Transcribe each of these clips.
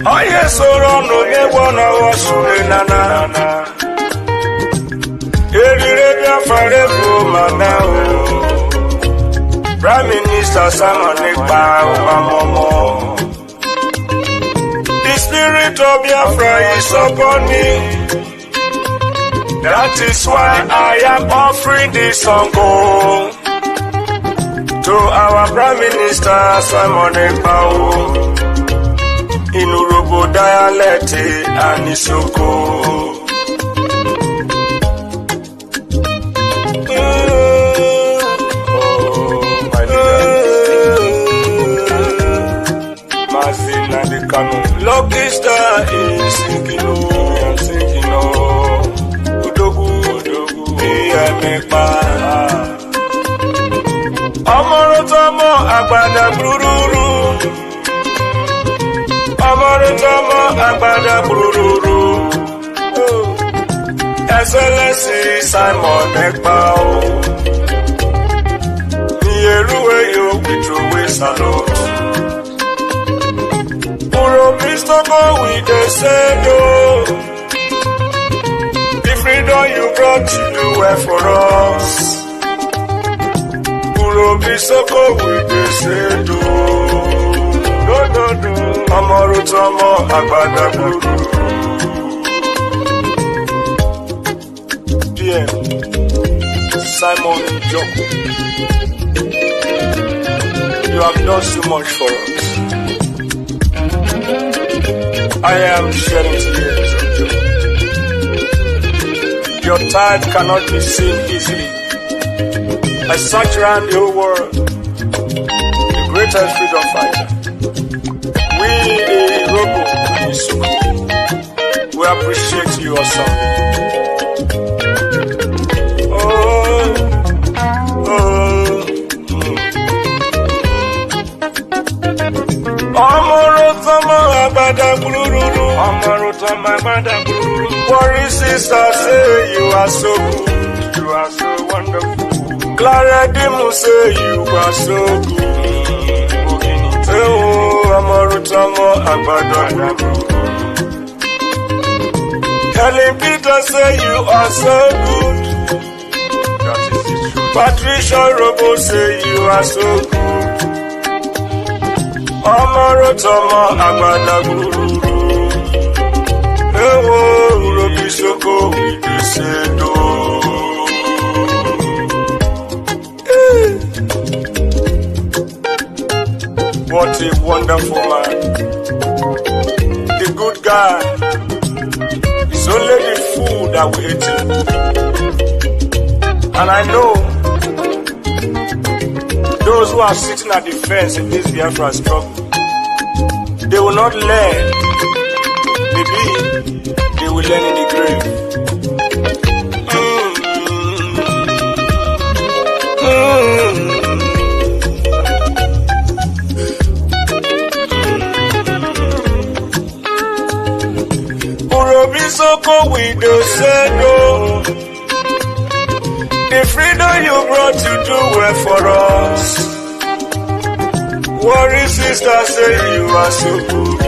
Oh yes, no get one was nana. Prime Minister Simon Ekpa. The spirit of Biafra is upon me. That is why I am offering this song to our Prime Minister Simon Ekpa. In Urobo dialect and Isoko. Lucky star is sinking, Udogu, Biafra. Amorotomo agbada bururu. Amorotomo agbada bururu. Excellency Simon Ekpa. Nieruwe yo witruwe salute. Mr. Go with the same. The freedom you brought to do well for us. Mr. Go with the same. No. Amorotomo agbada guru. PM Simon John. You have done so much for us. I am shedding tears of joy. Your tide cannot be seen easily. I search around the whole world, the greatest freedom fighter. We, the Robo, we appreciate you awesome. Worry sister say you are so good, you are so wonderful. Clara Dimu say you are so good. Oh, Amorutamo Agbada. Helen Peter say you are so good. That is the truth. Patricia Robo say you are so good. Amorutamo Agbada. What a wonderful man. The good guy. It's only the food that we eat. And I know those who are sitting at the fence in this Biafra struggle, they will not learn. Maybe they will learn in the grave. Urobisoko with the sendo. The freedom you brought to do well for us. Worry sister say you are so good.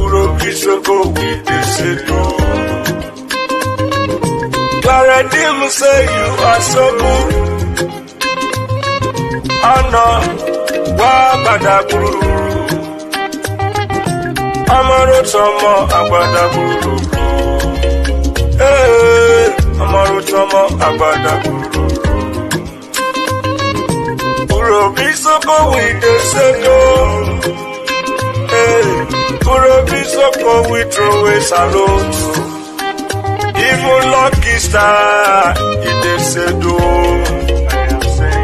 Urobisoko with the sendo. Claredim say you are so good. Anna Wabadaguru. Amorotomo Agbada Guru. Amorotomo Agbada Guru. Urobisoko with the sendo. Urobisoko with throw a salute. Even lucky star in the sendo.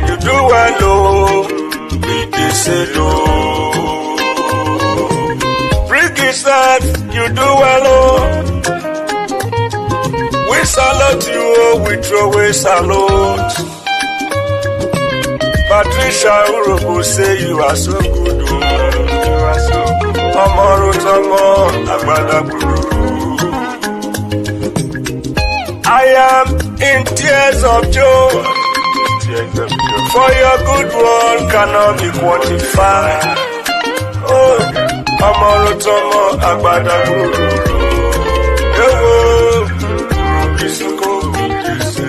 You do well, in the sendo. That you do well, we salute you, we throw a salute. Patricia Urobo say you are so good, you are so good. Amorotomo Agbada Guru. I am in tears of joy For your good one cannot be quantified. Oh, Amorotomo Agbada Guru. Ewo, Isoko Bidise.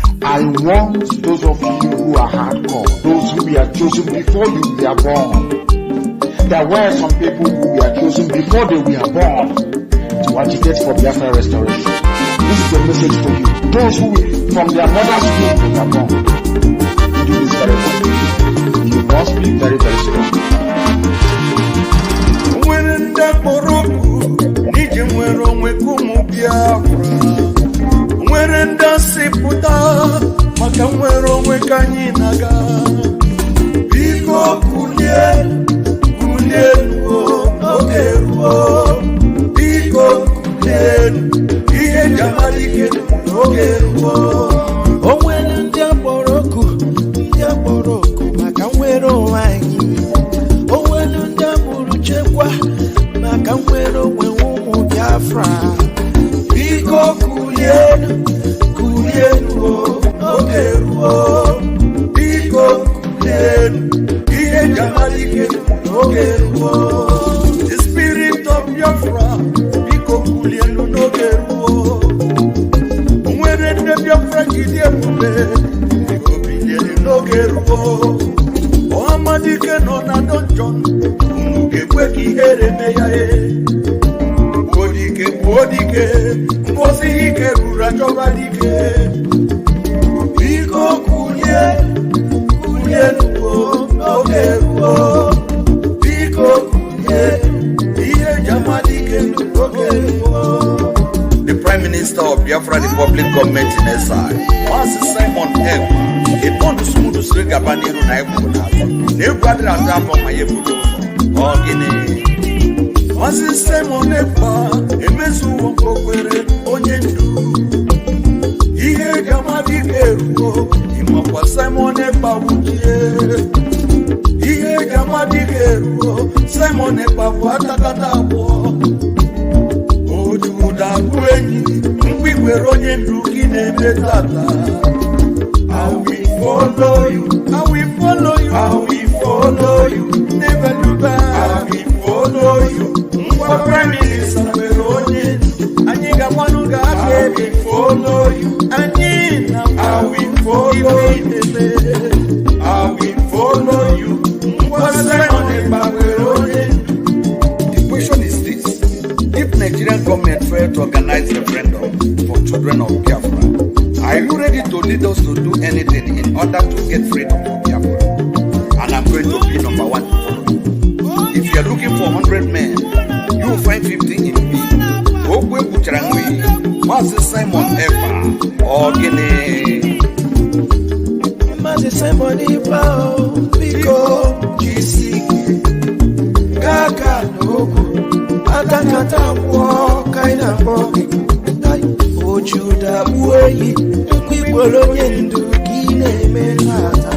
Those of you who are hardcore, those who were chosen before you were born. There were some people who were chosen before they were born to agitate for Biafra restoration. This is a message for you. Those who from their mother's womb were born. Do this very well. You must be very, very strong. When the Moroku, Nijimwero Mwekumu Biafra. When the Siputa. Makamwero mwekanyinaga Biko kulien ogeruo Biko kulien Iye jamalike ogeruo Owele ndiaboroku Makamwero wanyi Owele ndiaburu chekwa Makamwero mwemumu Biafra Biko kulien Ogeruo, Biko Kulenu, Iye Jamalike Ogeruo. The spirit of Biafra, Biko Kulenu Ogeruo. Mwere de Biafra Gidia Mube, Biko Kulenu Ogeruo. Ohamadike Nona Donjon, Unuke Here Meyae. Bodike, Mbosi Ike Rura Jobalike. Biko kulien ogeruo Biko kulien Iye jamalike ogeruo. The Prime Minister of Biafra Republic Government in exile, Master Simon M. Upon the smooth street Gabaniru Naibuna, Nebradra and Damo Mayebudo, Ogine. Master Simon Epa, Emesu Wokwere, Onyendu. Iye jamalike ruo, imokwa Simon Epa wujie. Iye jamalike ruo, Simon Epa watakata wo. Ojuda kwenyi, mkwigwero nyendu kinebe tata. I will follow you, I will follow you, I will follow you, never look back. I will follow you, mkwa Prime Minister weronye. Anyiga wanuga I will follow you, Anina I will follow you, I will follow you. The question is this: if Nigerian government failed to organize referendum for children of Biafra, are you ready to lead us to do anything in order to get freedom for Biafra? And I'm going to be number one to follow you. If you are looking for 100 men, you will find 50 in me. Ogwe Bucharangwe, Master Simon Epa, Ogene. Master Simon Epa, Biko, GC, Kaka, Nogu, Atakata, Kaina, Ojuda, Uwe, Kwiboloyendu, Kine, Menata.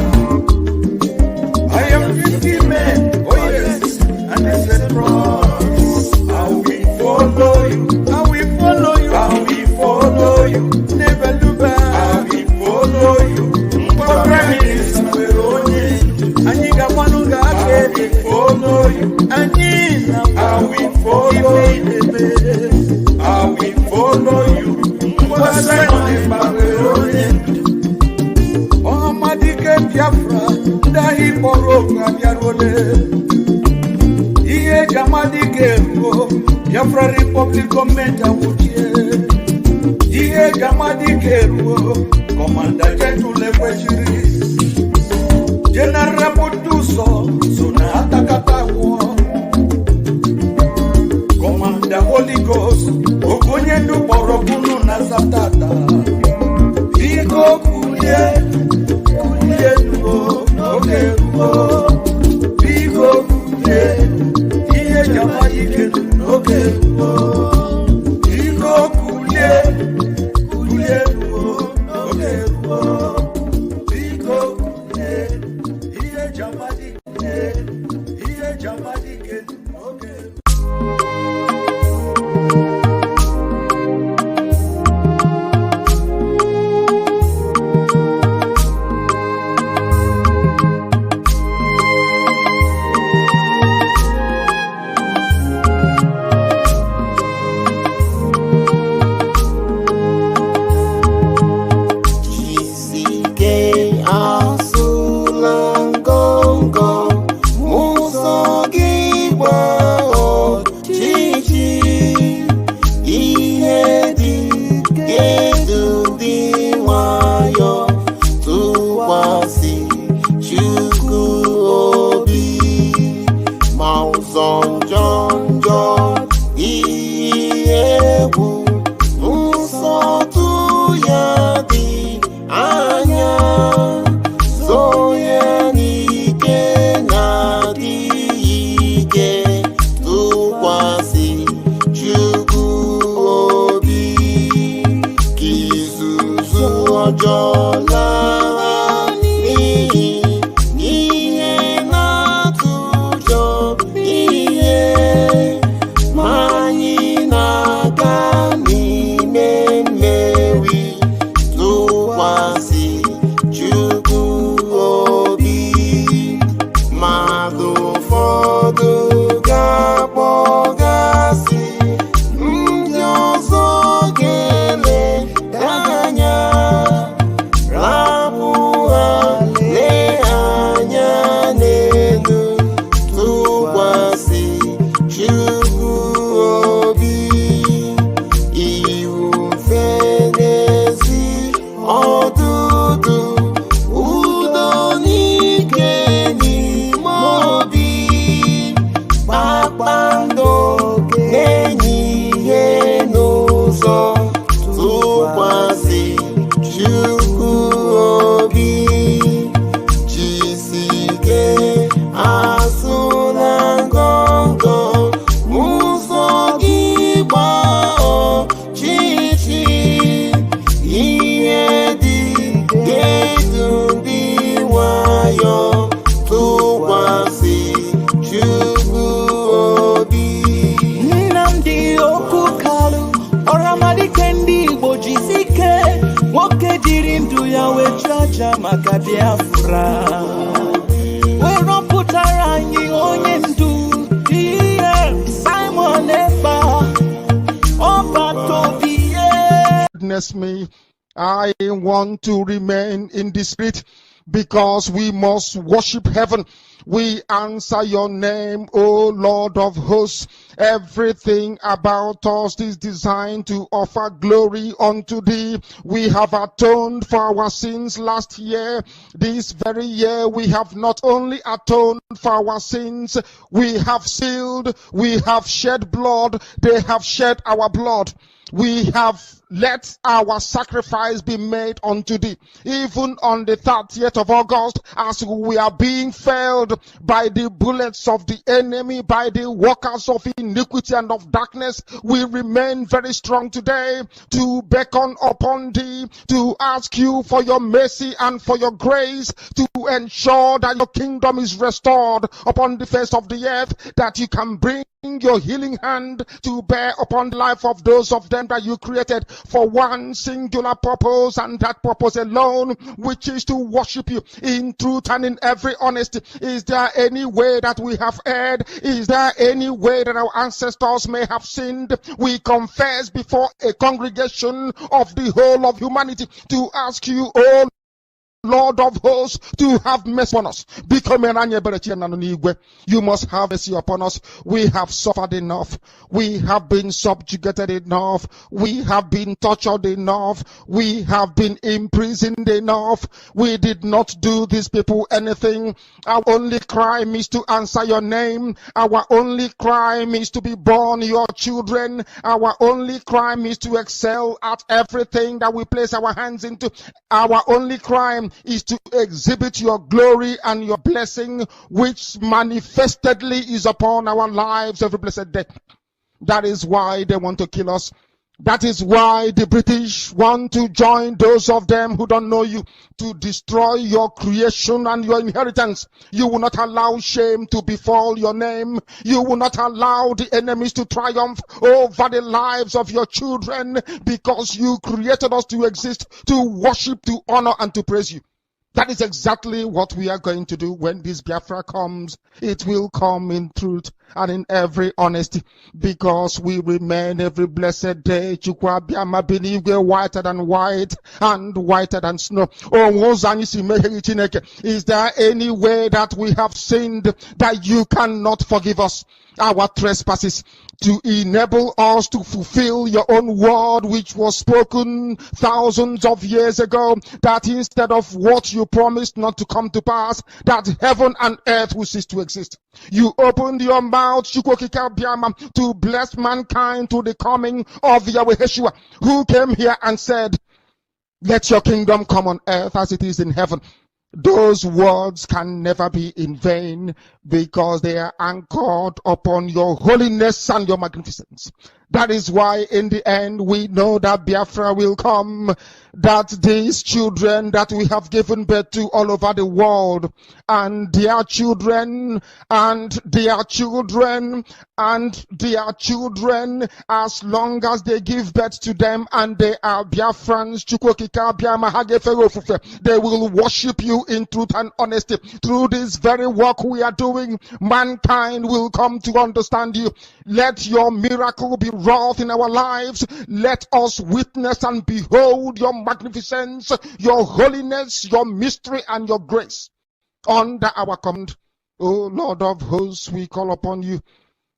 I am 50 men, oh yes, and I said, I will follow you. I will follow you. I will follow you. Never look back. I will follow you. Prime Minister Weronye. Anyiga Wanuga. I will follow you. Anina. I will follow you. I will follow you. Ohamadike Biafra. Dahi Boroga Biarole. Iye Jamadike Ruo. Biafra Republic Government Awuchie. Iye Jamadike Ruo. Commander Chetule Kwechiri. General Buduso. Sona Atakata War. Commander Holy Ghost. Ogonyendu Borokunu Nazatata. Biko Kulien. ya dị anya, so ya n'ike na-adịghị ike, tụkwasị Chukwu obi, ka izuzu ọjọọ laa n'iyi, ihe na-atụ ụjọ ihe, ma anyị na-aga n'ime mmeri, tụkwasị Chukwu obi. Mmadụ ụfọdụ ga-akpọgasị, ndị ọzọ ga-eleda anya, rapụ ha lee anya n'elu, tụkwasị Chukwu obi. Ifufe n'ezi ọdụdụ, udo n'ike n'ime obi, kpakpando na-enye ihe n'ụzọ, tụkwasị Chukwu obi. Jisike asụla ngọngọ, ụzọ gị gbaa ọchịchị, ihe dị ga-edu ndị nwayọ, tụkwasị Chukwu obi. Nnamdi Okukalu, ọramadike ndị Igbo jisike, nwoke jiri ndụ ya wee chacha maka Biafra, wee rọpụtara anyị onye ndu Simon Ekpa Ọbatobiye. Witness me, I want to remain in the spirit, because we must worship heaven. We answer your name, O Lord of hosts. Everything about us is designed to offer glory unto thee. We have atoned for our sins last year. This very year we have not only atoned for our sins, we have sealed, we have shed blood, they have shed our blood. We have let our sacrifice be made unto thee. Even on the 30th of August, as we are being felled by the bullets of the enemy, by the workers of iniquity and of darkness, we remain very strong today to beckon upon thee, to ask you for your mercy and for your grace, to ensure that your kingdom is restored upon the face of the earth, that you can bring your healing hand to bear upon the life of those of them that you created for one singular purpose, and that purpose alone, which is to worship you in truth and in every honesty. Is there any way that we have erred? Is there any way that our ancestors may have sinned? We confess before a congregation of the whole of humanity to ask you, oh Lord of hosts, to have mercy upon us. You must have mercy upon us. We have suffered enough. We have been subjugated enough. We have been tortured enough. We have been imprisoned enough. We did not do these people anything. Our only crime is to answer your name. Our only crime is to be born your children. Our only crime is to excel at everything that we place our hands into. Our only crime is to exhibit your glory and your blessing, which manifestedly is upon our lives every blessed day. That is why they want to kill us. That is why the British want to join those of them who don't know you to destroy your creation and your inheritance. You will not allow shame to befall your name. You will not allow the enemies to triumph over the lives of your children, because you created us to exist, to worship, to honor, and to praise you. That is exactly what we are going to do when this Biafra comes. It will come in truth and in every honesty, because we remain every blessed day whiter than white and whiter than snow. Is there any way that we have sinned that you cannot forgive us our trespasses, to enable us to fulfill your own word, which was spoken thousands of years ago, that instead of what you promised not to come to pass, that heaven and earth will cease to exist? You opened your mouth to bless mankind to the coming of Yahweh Yeshua, who came here and said, Let your kingdom come on earth as it is in heaven. Those words can never be in vain because they are anchored upon your holiness and your magnificence. That is why in the end we know that Biafra will come, that these children that we have given birth to all over the world, and their children, and their children, and their children, as long as they give birth to them and they are Biafrans, they will worship you in truth and honesty. Through this very work we are doing, mankind will come to understand you. Let your miracle be wrought in our lives. Let us witness and behold your magnificence, your holiness, your mystery, and your grace under our command. O Lord of hosts, we call upon you.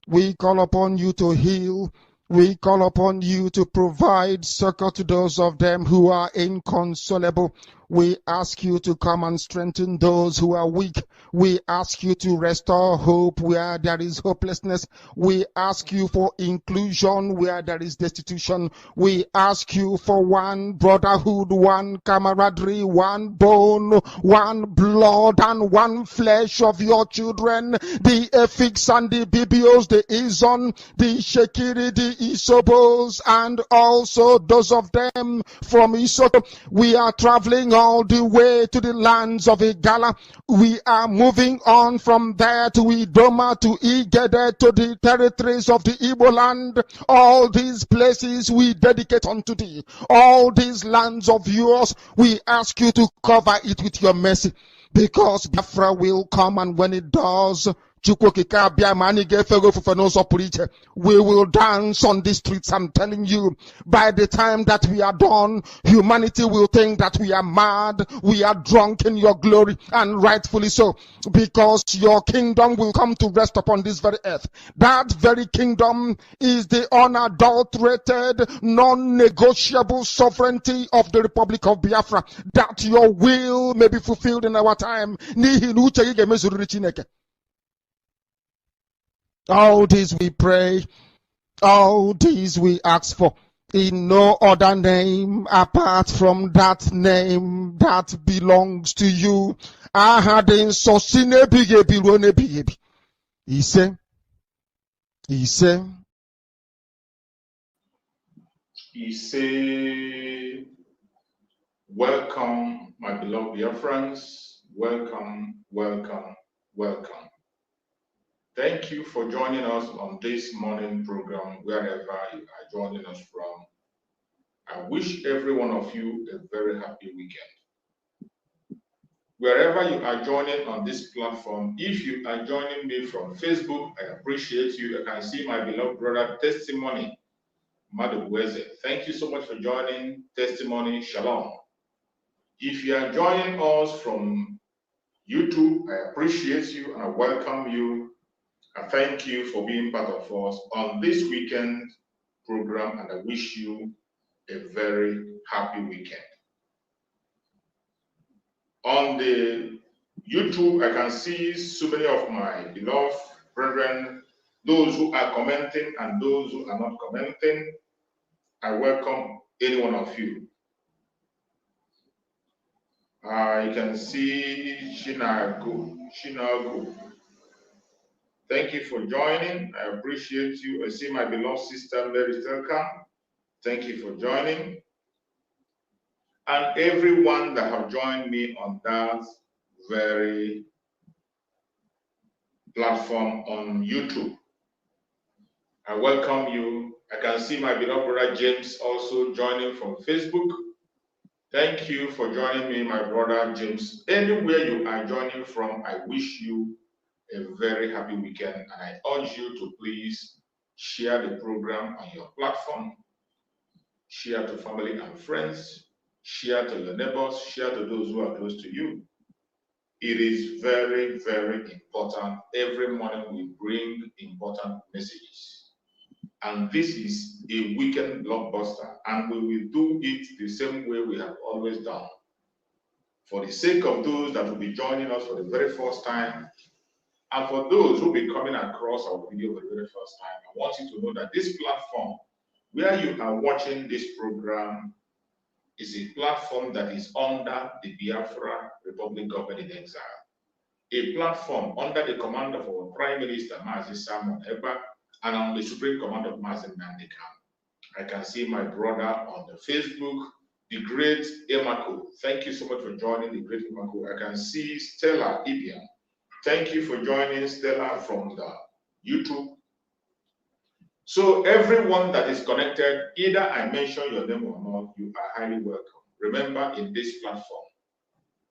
We call upon you to heal. We call upon you to provide succor to those of them who are inconsolable. We ask you to come and strengthen those who are weak. We ask you to restore hope where there is hopelessness. We ask you for inclusion where there is destitution. We ask you for one brotherhood, one camaraderie, one bone, one blood, and one flesh of your children. The Efiks and the Bibios, the Izon, the Shekiri, the Isobos, and also those of them from Isoto. We are traveling all the way to the lands of Igala. We are moving on from there to Idoma, to Igede, to the territories of the Igbo land. All these places we dedicate unto thee. All these lands of yours, we ask you to cover it with your mercy, because Biafra will come, and when it does, we will dance on the streets. I'm telling you, by the time that we are done, humanity will think that we are mad, we are drunk in your glory, and rightfully so, because your kingdom will come to rest upon this very earth. That very kingdom is the unadulterated, non-negotiable sovereignty of the Republic of Biafra, that your will may be fulfilled in our time. All this we pray, all this we ask for, in no other name apart from that name that belongs to you. He say, welcome, my beloved Biafrans. Welcome, welcome, welcome. Thank you for joining us on this morning program, wherever you are joining us from. I wish every one of you a very happy weekend. Wherever you are joining on this platform, if you are joining me from Facebook, I appreciate you. I can see my beloved brother Testimony, Madubueze. Thank you so much for joining. Testimony, shalom. If you are joining us from YouTube, I appreciate you and I welcome you. I thank you for being part of us on this weekend program, and I wish you a very happy weekend. On the YouTube, I can see so many of my beloved brethren, those who are commenting and those who are not commenting. I welcome any one of you. You can see Shinago. Thank you for joining. I appreciate you. I see my beloved sister Mary Telka. Thank you for joining. And everyone that have joined me on that very platform on YouTube. I welcome you. I can see my beloved brother James also joining from Facebook. Thank you for joining me, my brother James. Anywhere you are joining from, I wish you a very happy weekend, and I urge you to please share the program on your platform, share to family and friends, share to your neighbors, share to those who are close to you. It is very, very important. Every morning we bring important messages, and this is a weekend blockbuster, and we will do it the same way we have always done. For the sake of those that will be joining us for the very first time, and for those who will be coming across our video for the very first time, I want you to know that this platform where you are watching this program is a platform that is under the Biafra Republic Government in Exile. A platform under the command of our Prime Minister, Mazi Simon Eba, and on the Supreme Command of Mazi Nnamdi Kanu. I can see my brother on the Facebook, the great Emako. Thank you so much for joining the great Emako. I can see Stella Ibiam. Thank you for joining Stella from the YouTube. So everyone that is connected, either I mention your name or not, you are highly welcome. Remember, in this platform,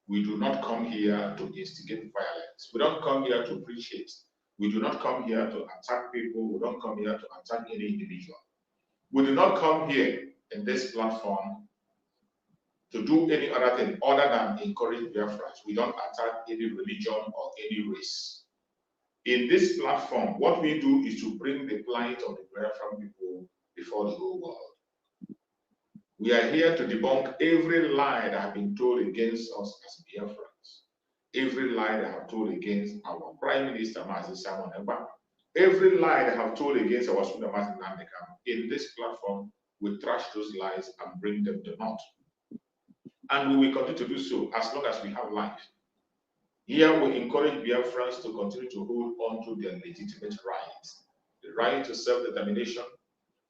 we do not come here to instigate violence. We don't come here to preach hate. We do not come here to attack people. We don't come here to attack any individual. We do not come here in this platform to do any other thing other than encourage Biafrans. We don't attack any religion or any race. In this platform, what we do is to bring the plight of the Biafran people before the whole world. We are here to debunk every lie that has been told against us as Biafrans. Every lie that have told against our Prime Minister, Mazi Simon Eba. Every lie that have told against our Supreme Mazi Nnamdi Kanu. In this platform, we trash those lies and bring them to naught. And we will continue to do so as long as we have life. Here we encourage Biafrans to continue to hold on to their legitimate rights. The right to self-determination,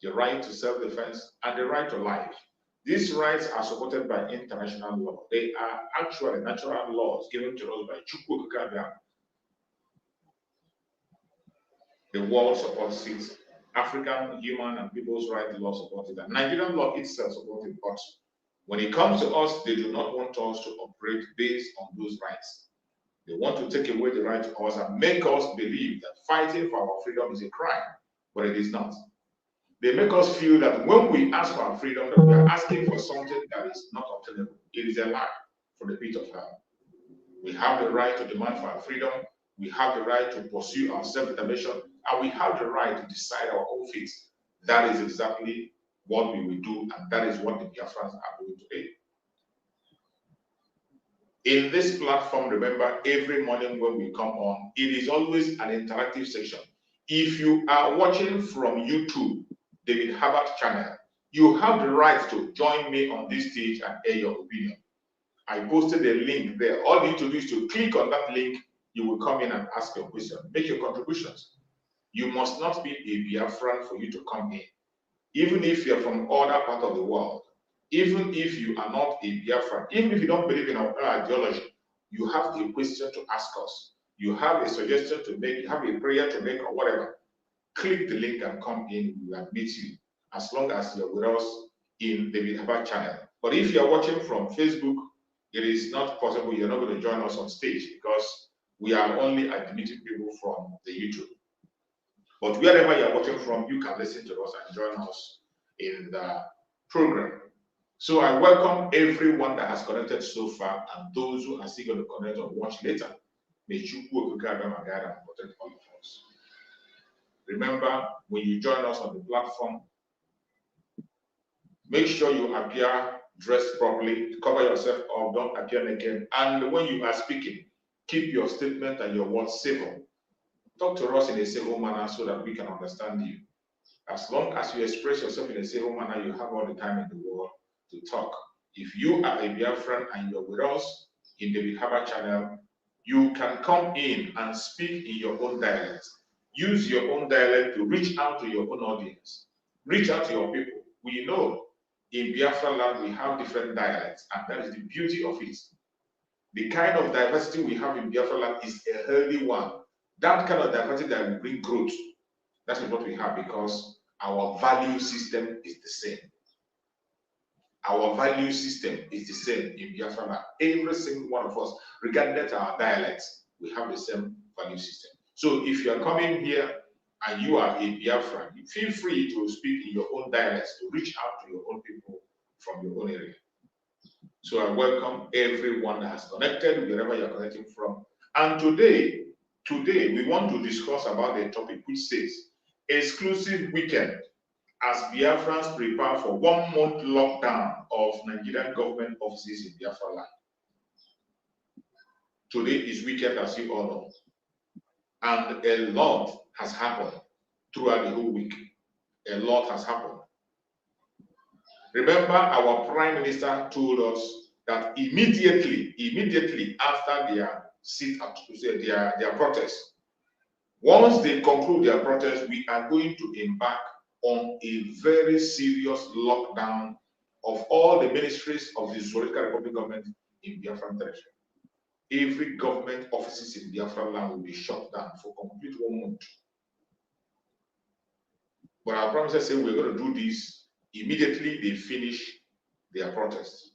the right to self-defense, and the right to life. These rights are supported by international law. They are actually natural laws given to us by Chukwu Okike. The world supports it. African human and people's rights law supports it. And Nigerian law itself supports it. But when it comes to us, they do not want us to operate based on those rights. They want to take away the right to us and make us believe that fighting for our freedom is a crime, but it is not. They make us feel that when we ask for our freedom, that we are asking for something that is not obtainable. It is a lie from the pit of hell. We have the right to demand for our freedom. We have the right to pursue our self-determination, and we have the right to decide our own fate. That is exactly what we will do, and that is what the Biafrans are doing today. In this platform, remember, every morning when we come on, it is always an interactive section. If you are watching from YouTube, David Herbert channel, you have the right to join me on this stage and air your opinion. I posted a link there. All you need to do is to click on that link. You will come in and ask your question, make your contributions. You must not be a Biafran for you to come in. Even if you're from other part of the world, even if you are not a Biafran, even if you don't believe in our ideology, you have a question to ask us. You have a suggestion to make, you have a prayer to make or whatever. Click the link and come in, we will meet you, as long as you're with us in the Biafra channel. But if you're watching from Facebook, it is not possible. You're not going to join us on stage because we are only admitting people from the YouTube. But wherever you're watching from, you can listen to us and join us in the program. So I welcome everyone that has connected so far and those who are still going to connect or watch later. May Chukwu Okike and protect all of us. Remember, when you join us on the platform, make sure you appear dressed properly, cover yourself up, don't appear naked. And when you are speaking, keep your statement and your words civil. Talk to us in a civil manner so that we can understand you. As long as you express yourself in a civil manner, you have all the time in the world to talk. If you are a Biafran and you're with us in the Biafra channel, you can come in and speak in your own dialect. Use your own dialect to reach out to your own audience. Reach out to your people. We know in Biafra land we have different dialects, and that is the beauty of it. The kind of diversity we have in Biafra land is a healthy one. That kind of diversity that will bring growth. That is what we have because our value system is the same. Our value system is the same in Biafra land. Every single one of us, regardless of our dialects, we have the same value system. So if you are coming here and you are a Biafran, feel free to speak in your own dialects to reach out to your own people from your own area. So I welcome everyone that has connected, wherever you're connecting from. And today we want to discuss about the topic which says exclusive weekend as Biafrans prepare for 1 month lockdown of Nigerian government offices in Biafra land. Today is weekend, as you all know, and a lot has happened throughout the whole week. A lot has happened. Remember, our Prime Minister told us that immediately after their their protest, once they conclude their protest, we are going to embark on a very serious lockdown of all the ministries of the Zoological Republic government in Biafran territory. Every government offices in Biafran land will be shut down for complete 1 month. But our Prime Minister said we're going to do this immediately they finish their protest,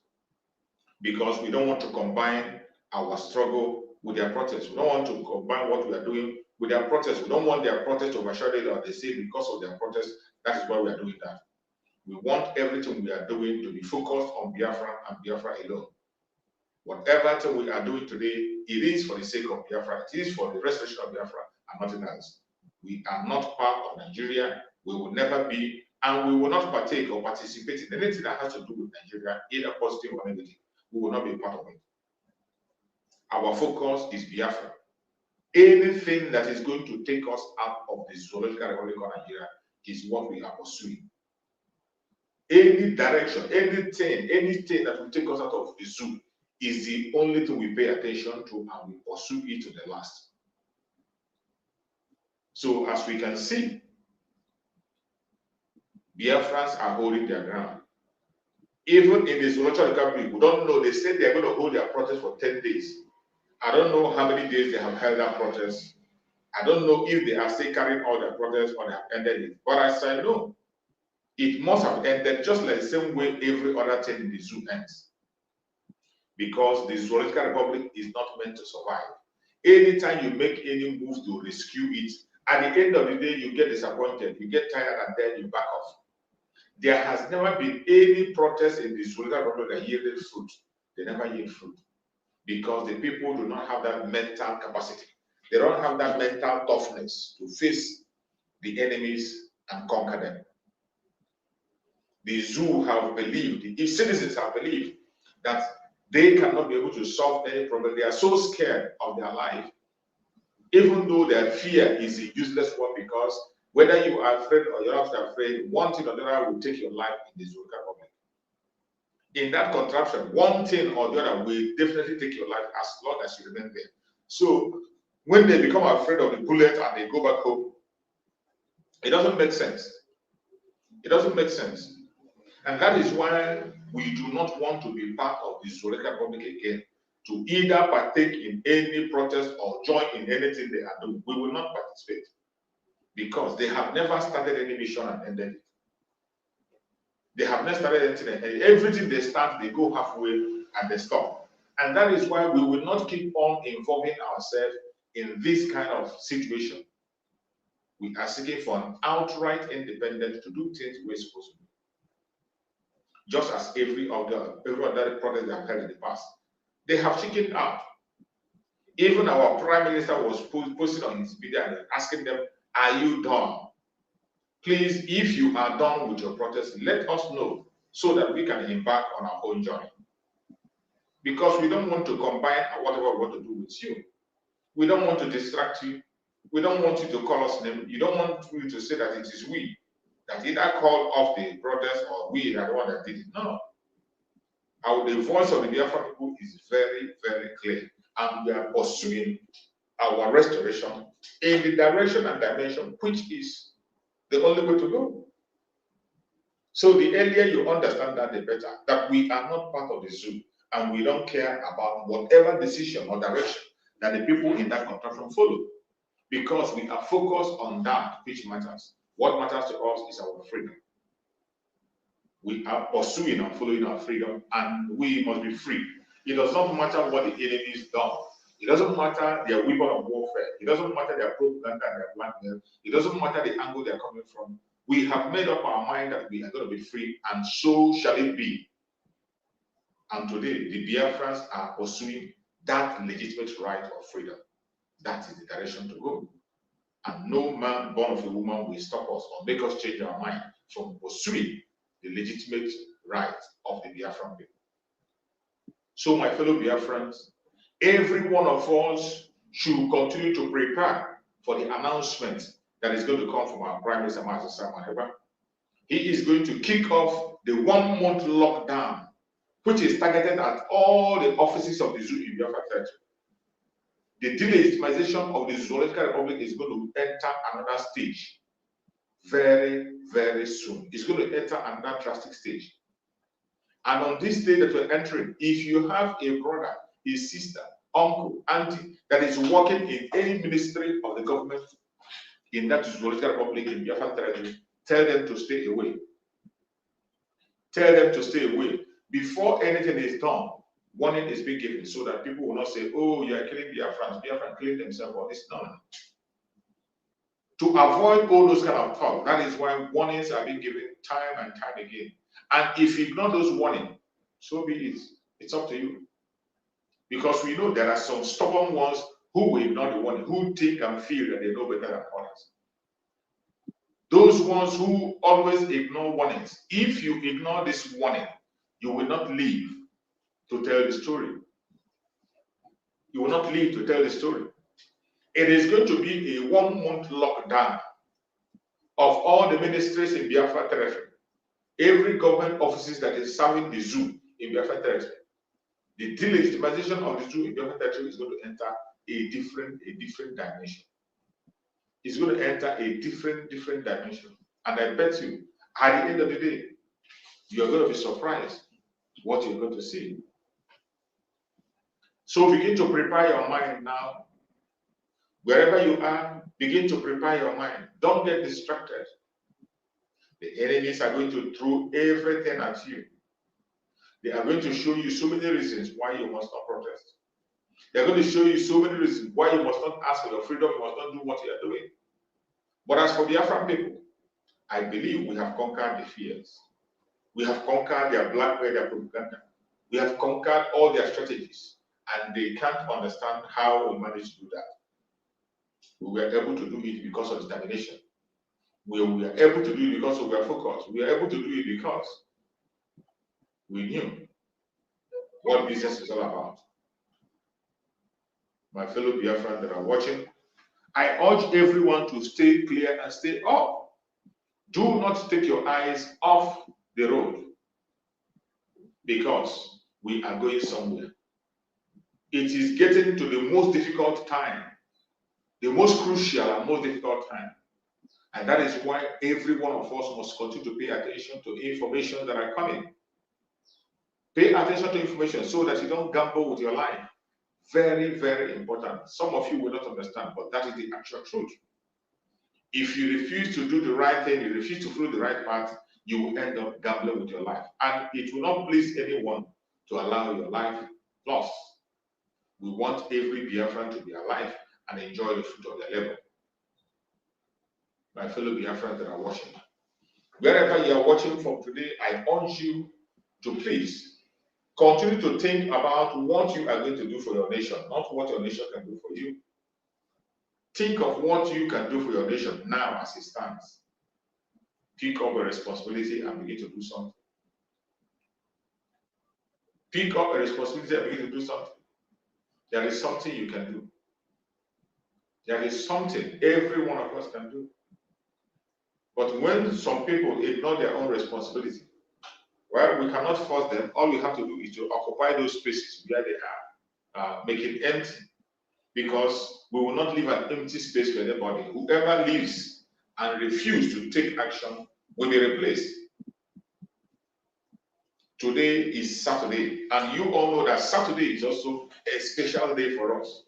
because we don't want to combine our struggle with their protest. We don't want to combine what we are doing with their protest. We don't want their protest to overshadow or they say because of their protest, that is why we are doing that. We want everything we are doing to be focused on Biafra and Biafra alone. Whatever thing we are doing today, it is for the sake of Biafra. It is for the restoration of Biafra and nothing else. We are not part of Nigeria. We will never be, and we will not partake or participate in anything that has to do with Nigeria, either positive or negative. We will not be a part of it. Our focus is Biafra. Anything that is going to take us out of the Zoological Republic of Nigeria is what we are pursuing. Any direction, anything that will take us out of the zoo is the only thing we pay attention to, and we pursue it to the last. So as we can see, Biafrans are holding their ground. Even in the Zoological Republic, we don't know, they said they're going to hold their protest for 10 days. I don't know how many days they have held that protest. I don't know if they are still carrying all their protests or they have ended it. But as I know, it must have ended just like the same way every other thing in the zoo ends. Because the Zoological Republic is not meant to survive. Anytime you make any move to rescue it, at the end of the day, you get disappointed, you get tired, and then you back off. There has never been any protest in the Zoological Republic that yielded fruit. They never yield fruit. Because the people do not have that mental capacity. They don't have that mental toughness to face the enemies and conquer them. The zoo have believed, the citizens have believed that they cannot be able to solve any problem. They are so scared of their life, even though their fear is a useless one, because whether you are afraid or you're not afraid, one thing or the other will take your life in the Zoological Republic. In that contraption, one thing or the other will definitely take your life as long as you remain there. So when they become afraid of the bullet and they go back home, it doesn't make sense. It doesn't make sense. And that is why we do not want to be part of the Zoological Republic again, to either partake in any protest or join in anything they are doing. We will not participate, because they have never started any mission and ended it. They have never started anything, and everything they start, they go halfway and they stop. And that is why we will not keep on involving ourselves in this kind of situation. We are seeking for an outright independence to do things we're supposed to do. Just as every other protest they have held in the past. They have chickened out. Even our Prime Minister was posting on his video and asking them, are you done? Please, if you are done with your protest, let us know so that we can embark on our own journey. Because we don't want to combine whatever we want to do with you. We don't want to distract you. We don't want you to call us name. You don't want you to say that it is we that either called off the protest or we are the one that did it. No. The voice of the Biafran people is very, very clear. And we are pursuing our restoration in the direction and dimension which is the only way to go. So the earlier you understand that, the better. That we are not part of the zoo and we don't care about whatever decision or direction that the people in that contraption follow. Because we are focused on that which matters. What matters to us is our freedom. We are pursuing and following our freedom, and we must be free. It does not matter what the enemy has done. It doesn't matter their weapon of warfare. It doesn't matter their propaganda, their blackmail. It doesn't matter the angle they are coming from. We have made up our mind that we are going to be free, and so shall it be. And today, the Biafrans are pursuing that legitimate right of freedom. That is the direction to go. And no man born of a woman will stop us or make us change our mind from pursuing the legitimate right of the Biafran people. So, my fellow Biafrans, every one of us should continue to prepare for the announcement that is going to come from our Prime Minister, Master Sam Maheba. He is going to kick off the 1 month lockdown, which is targeted at all the offices of the zoo in Biafra territory. The delegitimization of the Zoological Republic is going to enter another stage very, very soon. It's going to enter another drastic stage. And on this stage that we're entering, if you have a brother, a sister, uncle, auntie that is working in any ministry of the government in that Zoological Republic in Biafra territory, tell them to stay away. Tell them to stay away. Before anything is done, warning is being given so that people will not say, oh, you are killing Biafrans. Biafrans killing themselves for this. No. To avoid all those kind of talk, that is why warnings are being given time and time again. And if you ignore those warnings, so be it. It's up to you. Because we know there are some stubborn ones who will ignore the warning, who think and feel that they know better than others. Those ones who always ignore warnings, if you ignore this warning, you will not live to tell the story. You will not live to tell the story. It is going to be a 1 month lockdown of all the ministries in Biafra territory. Every government offices that is serving the zoo in Biafra territory. The delegitimization of the zoo in Biafra territory is going to enter a different dimension. It's going to enter a different dimension. And I bet you, at the end of the day, you're going to be surprised what you're going to see. So begin to prepare your mind now. Wherever you are, begin to prepare your mind. Don't get distracted. The enemies are going to throw everything at you. They are going to show you so many reasons why you must not protest. They are going to show you so many reasons why you must not ask for your freedom, you must not do what you are doing. But as for the Biafran people, I believe we have conquered the fears. We have conquered their black media propaganda. We have conquered all their strategies, and they can't understand how we managed to do that. We were able to do it because of determination. We were able to do it because we were focused. We were able to do it because we knew what business is all about. My fellow Biafrans that are watching, I urge everyone to stay clear and stay up. Do not take your eyes off the road because we are going somewhere. It is getting to the most difficult time, the most crucial and most difficult time. And that is why every one of us must continue to pay attention to information that are coming. Pay attention to information so that you don't gamble with your life. Very, very important. Some of you will not understand, but that is the actual truth. If you refuse to do the right thing, you refuse to follow the right path, you will end up gambling with your life. And it will not please anyone to allow your life lost. We want every Biafran to be alive and enjoy the fruit of their labor. My fellow Biafrans that are watching, wherever you are watching from today, I urge you to please continue to think about what you are going to do for your nation, not what your nation can do for you. Think of what you can do for your nation now as it stands. Pick up a responsibility and begin to do something. Pick up a responsibility and begin to do something. There is something you can do. There is something every one of us can do. But when some people ignore their own responsibility, well, we cannot force them. All we have to do is to occupy those spaces where they are, make it empty, because we will not leave an empty space for anybody. Whoever leaves and refuses to take action will be replaced. Today is Saturday, and you all know that Saturday is also a special day for us.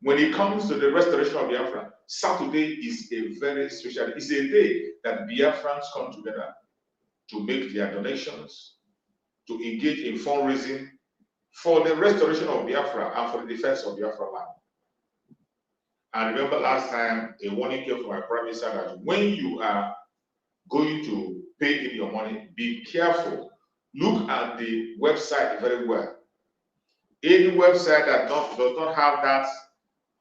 When it comes to the restoration of Biafra, Saturday is a very special. It's a day that Biafrans come together to make their donations, to engage in fundraising for the restoration of Biafra and for the defense of Biafra land. I remember last time a warning came from my Prime Minister that when you are going to pay in your money, be careful. Look at the website very well. Any website that does not have that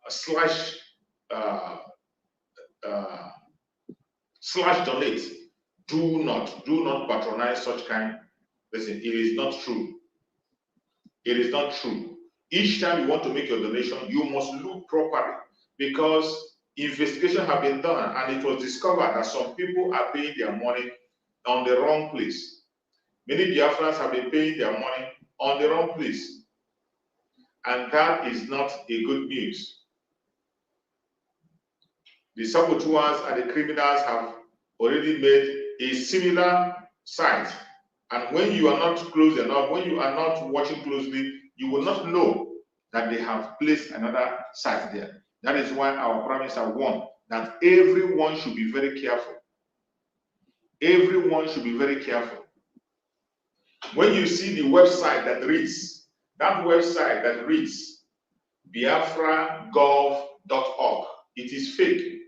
slash donate, do not patronize such kind. Listen, it is not true. It is not true. Each time you want to make your donation, you must look properly, because investigation have been done and it was discovered that some people are paying their money on the wrong place. Many Biafrans have been paying their money on the wrong place. And that is not a good news. The saboteurs and the criminals have already made a similar site. And when you are not close enough, when you are not watching closely, you will not know that they have placed another site there. That is why our Prime Minister warned that everyone should be very careful. Everyone should be very careful. When you see the website that reads biafragov.org, it is fake.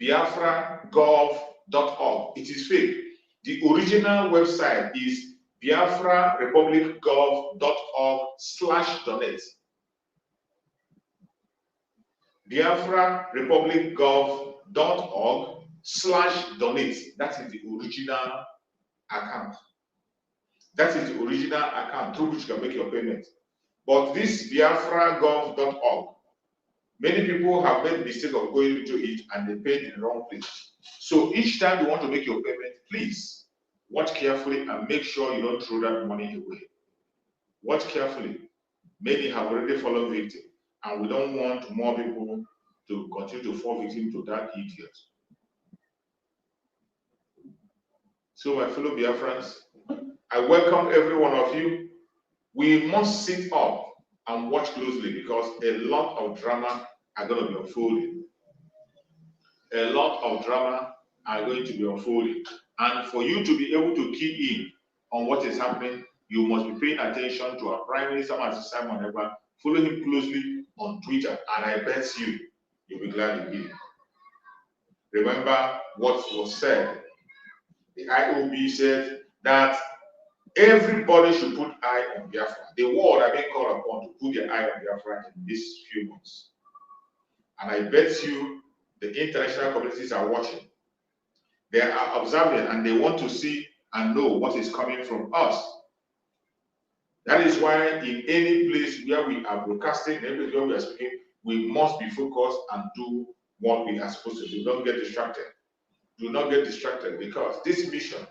biafragov.org, it is fake. The original website is biafrarepublicgov.org/donate. biafrarepublicgov.org/donate. That is the original account. That is the original account through which you can make your payment. But this biafragov.org, many people have made the mistake of going into it and they paid in the wrong place. So each time you want to make your payment, please watch carefully and make sure you don't throw that money away. Watch carefully. Many have already fallen victim, and we don't want more people to continue to fall victim to that idiot. So my fellow Biafrans, I welcome every one of you. We must sit up and watch closely because a lot of drama are going to be unfolding. A lot of drama are going to be unfolding. And for you to be able to key in on what is happening, you must be paying attention to our Prime Minister, Simon Ekpa. Follow him closely on Twitter, and I bet you'll be glad indeed. Remember what was said. The IOB said that everybody should put eye on Biafra. The world are being called upon to put their eye on Biafra in these few months. And I bet you the international communities are watching. They are observing and they want to see and know what is coming from us. That is why in any place where we are broadcasting, in any place where we are speaking, we must be focused and do what we are supposed to do. Don't get distracted. Do not get distracted because this mission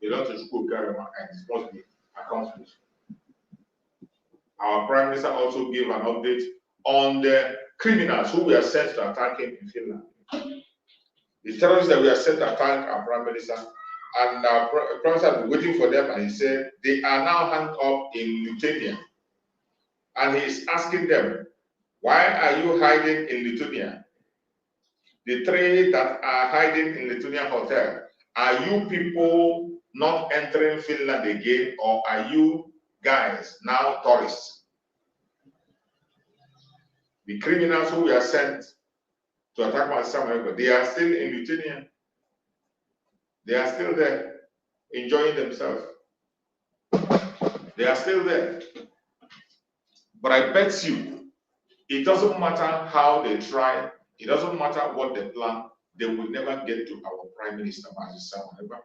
belongs to Chukwu Garama and it must be accomplished. Our Prime Minister also gave an update on the criminals who were sent to attack him in Finland. The terrorists that were sent to attack our Prime Minister, and our Prime Minister has been waiting for them, and he said they are now hung up in Lithuania. And he is asking them, why are you hiding in Lithuania? The three that are hiding in Lithuania hotel, are you people not entering Finland again, or are you guys now tourists? The criminals who were sent to attack my son, they are still in Lithuania. They are still there, enjoying themselves. They are still there. But I bet you, it doesn't matter how they try, it doesn't matter what they plan, they will never get to our Prime Minister, Master Simon Ekpa.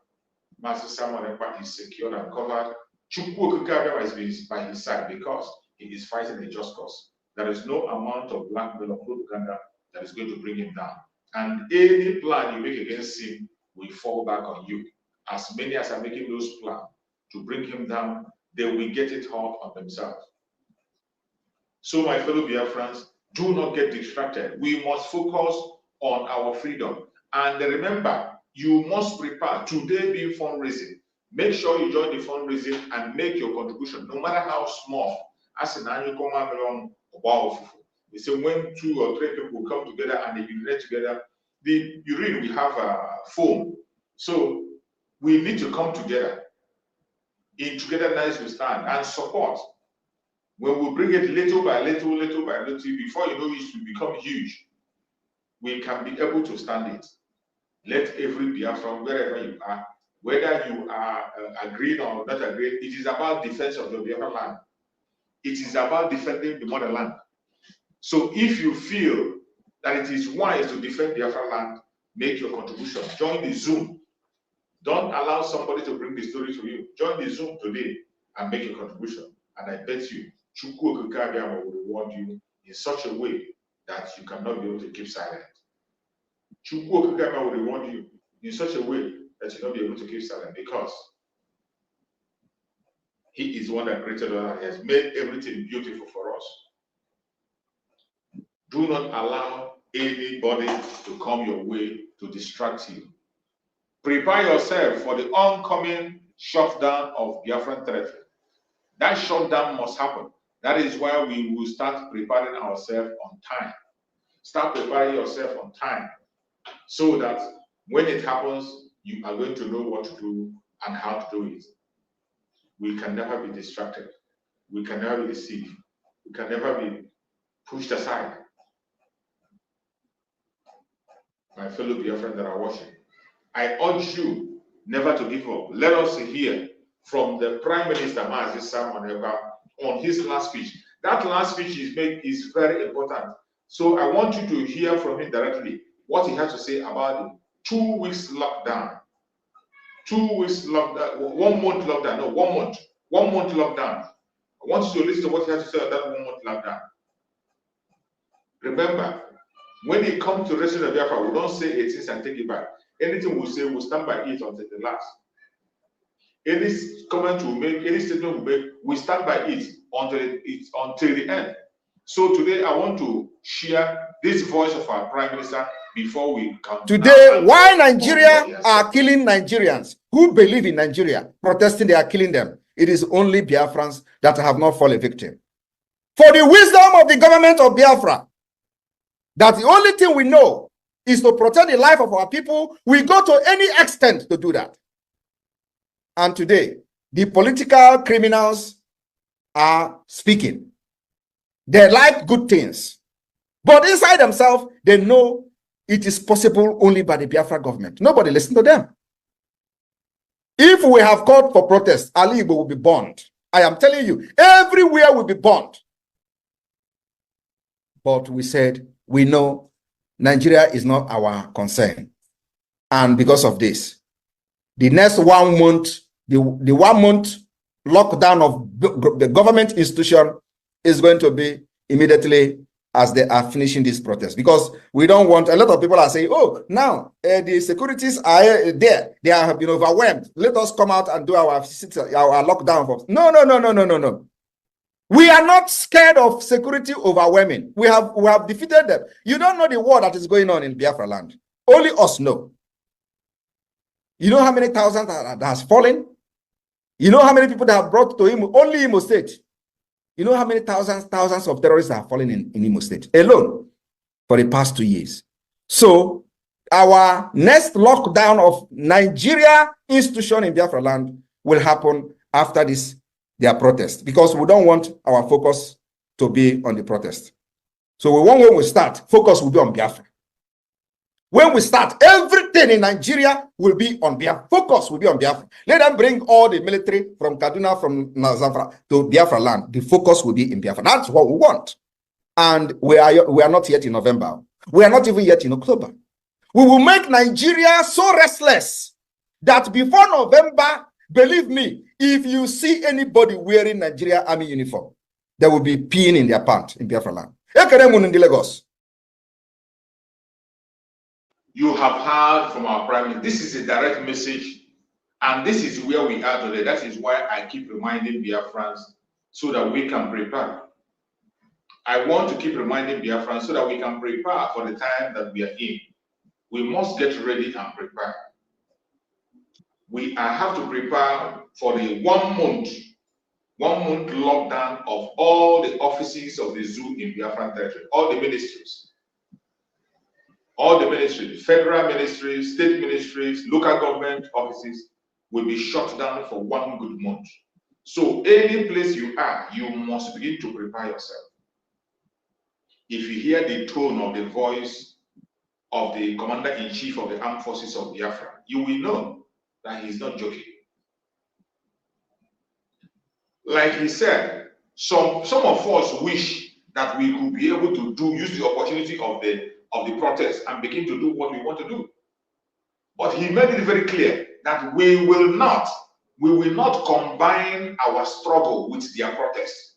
Master Simon Ekpa is secured and covered. Chukwu Okikabia is by his side because he is fighting a just cause. There is no amount of blackmail or propaganda that is going to bring him down. And any plan you make against him will fall back on you. As many as are making those plans to bring him down, they will get it hard on themselves. So my fellow Biafrans, do not get distracted. We must focus on our freedom. And remember, you must prepare. Today being fundraising, make sure you join the fundraising and make your contribution, no matter how small. As an annual command, they say when 2 or 3 people come together and they unite together, the urine, we have a foam. So we need to come together. In togetherness we stand and support. When we bring it little by little, little by little, before you know it will become huge, we can be able to stand it. Let every Biafran, wherever you are, whether you are agreed or not agreed, it is about defense of your Biafran land. It is about defending the motherland. So if you feel that it is wise to defend Biafran land, make your contribution. Join the Zoom. Don't allow somebody to bring the story to you. Join the Zoom today and make your contribution. And I bet you, Chukwu Okikabia will reward you in such a way that you cannot be able to keep silent. Chukwu Okikabia will reward you in such a way that you'll not be able to keep silent because He is the one that created us and has made everything beautiful for us. Do not allow anybody to come your way to distract you. Prepare yourself for the oncoming shutdown of Biafran territory. That shutdown must happen. That is why we will start preparing ourselves on time. Start preparing yourself on time so that when it happens, you are going to know what to do and how to do it. We can never be distracted. We can never be deceived. We can never be pushed aside. My fellow Biafrans that are watching, I urge you never to give up. Let us hear from the Prime Minister, Mazi Simon Eba, on his last speech. That last speech is very important. So I want you to hear from him directly what he has to say about the 2 weeks lockdown. 2 weeks lockdown, 1 month lockdown, no, 1 month. 1 month lockdown. I want you to listen to what he has to say on that 1 month lockdown. Remember, when it comes to restoration of Biafra, we don't say it is and take it back. Anything we say, we'll stand by it until the last. Any comment we make, any statement we make, we stand by it until the end. So today, I want to share this voice of our Prime Minister before we come. Today, why Nigeria are killing Nigerians who believe in Nigeria, protesting, they are killing them. It is only Biafrans that have not fallen victim. For the wisdom of the government of Biafra, that the only thing we know is to protect the life of our people, we go to any extent to do that. And today, the political criminals are speaking. They like good things. But inside themselves, they know it is possible only by the Biafra government. Nobody listens to them. If we have called for protest, Ali Igbo will be burned. I am telling you, everywhere will be burned. But we said, we know Nigeria is not our concern. And because of this, the next 1 month, the 1 month lockdown of the government institution is going to be immediately as they are finishing this protest. Because we don't want, a lot of people are saying, oh, now the securities are there. They have been overwhelmed. Let us come out and do our lockdown. No. We are not scared of security overwhelming. We have defeated them. You don't know the war that is going on in Biafra land. Only us know. You know how many thousands that has fallen? You know how many people that have brought to Imo, only Imo State. You know how many thousands of terrorists have fallen in Imo State alone for the past 2 years. So our next lockdown of Nigeria institution in Biafra land will happen after their protest, because we don't want our focus to be on the protest. So we want, when we start, focus will be on Biafra. When we start, everything in Nigeria will be on Biafra. Focus will be on Biafra. Let them bring all the military from Kaduna, from Nazafra to Biafra land. The focus will be in Biafra. That's what we want. And we are not yet in November. We are not even yet in October. We will make Nigeria so restless that before November, believe me, if you see anybody wearing Nigeria army uniform, they will be peeing in their pants in Biafra land. Lagos. You have heard from our Prime Minister. This is a direct message, and this is where we are today. That is why I keep reminding Biafrans so that we can prepare. I want to keep reminding Biafrans so that we can prepare for the time that we are in. We must get ready and prepare. We have to prepare for the 1 month lockdown of all the offices of the zoo in Biafran territory, all the ministries. All the ministries, federal ministries, state ministries, local government offices will be shut down for 1 good month. So any place you are, you must begin to prepare yourself. If you hear the tone of the voice of the Commander-in-Chief of the Armed Forces of Biafra, you will know that he's not joking. Like he said, some of us wish that we could be able to use the opportunity of the protest and begin to do what we want to do. But he made it very clear that we will not combine our struggle with their protest.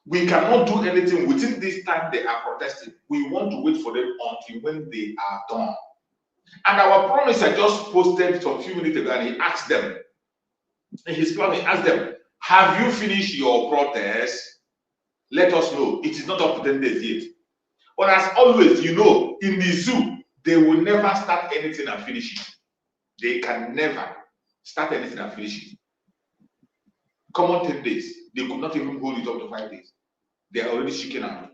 We cannot do anything within this time they are protesting. We want to wait for them until when they are done. And our promise I just posted some few minutes ago, and he asked them, in his planning, ask them, have you finished your protest? Let us know. It is not up to 10 days yet. But as always, you know, in the zoo, they will never start anything and finish it. They can never start anything and finish it. Common 10 days. They could not even hold it up to 5 days. They are already shaking out.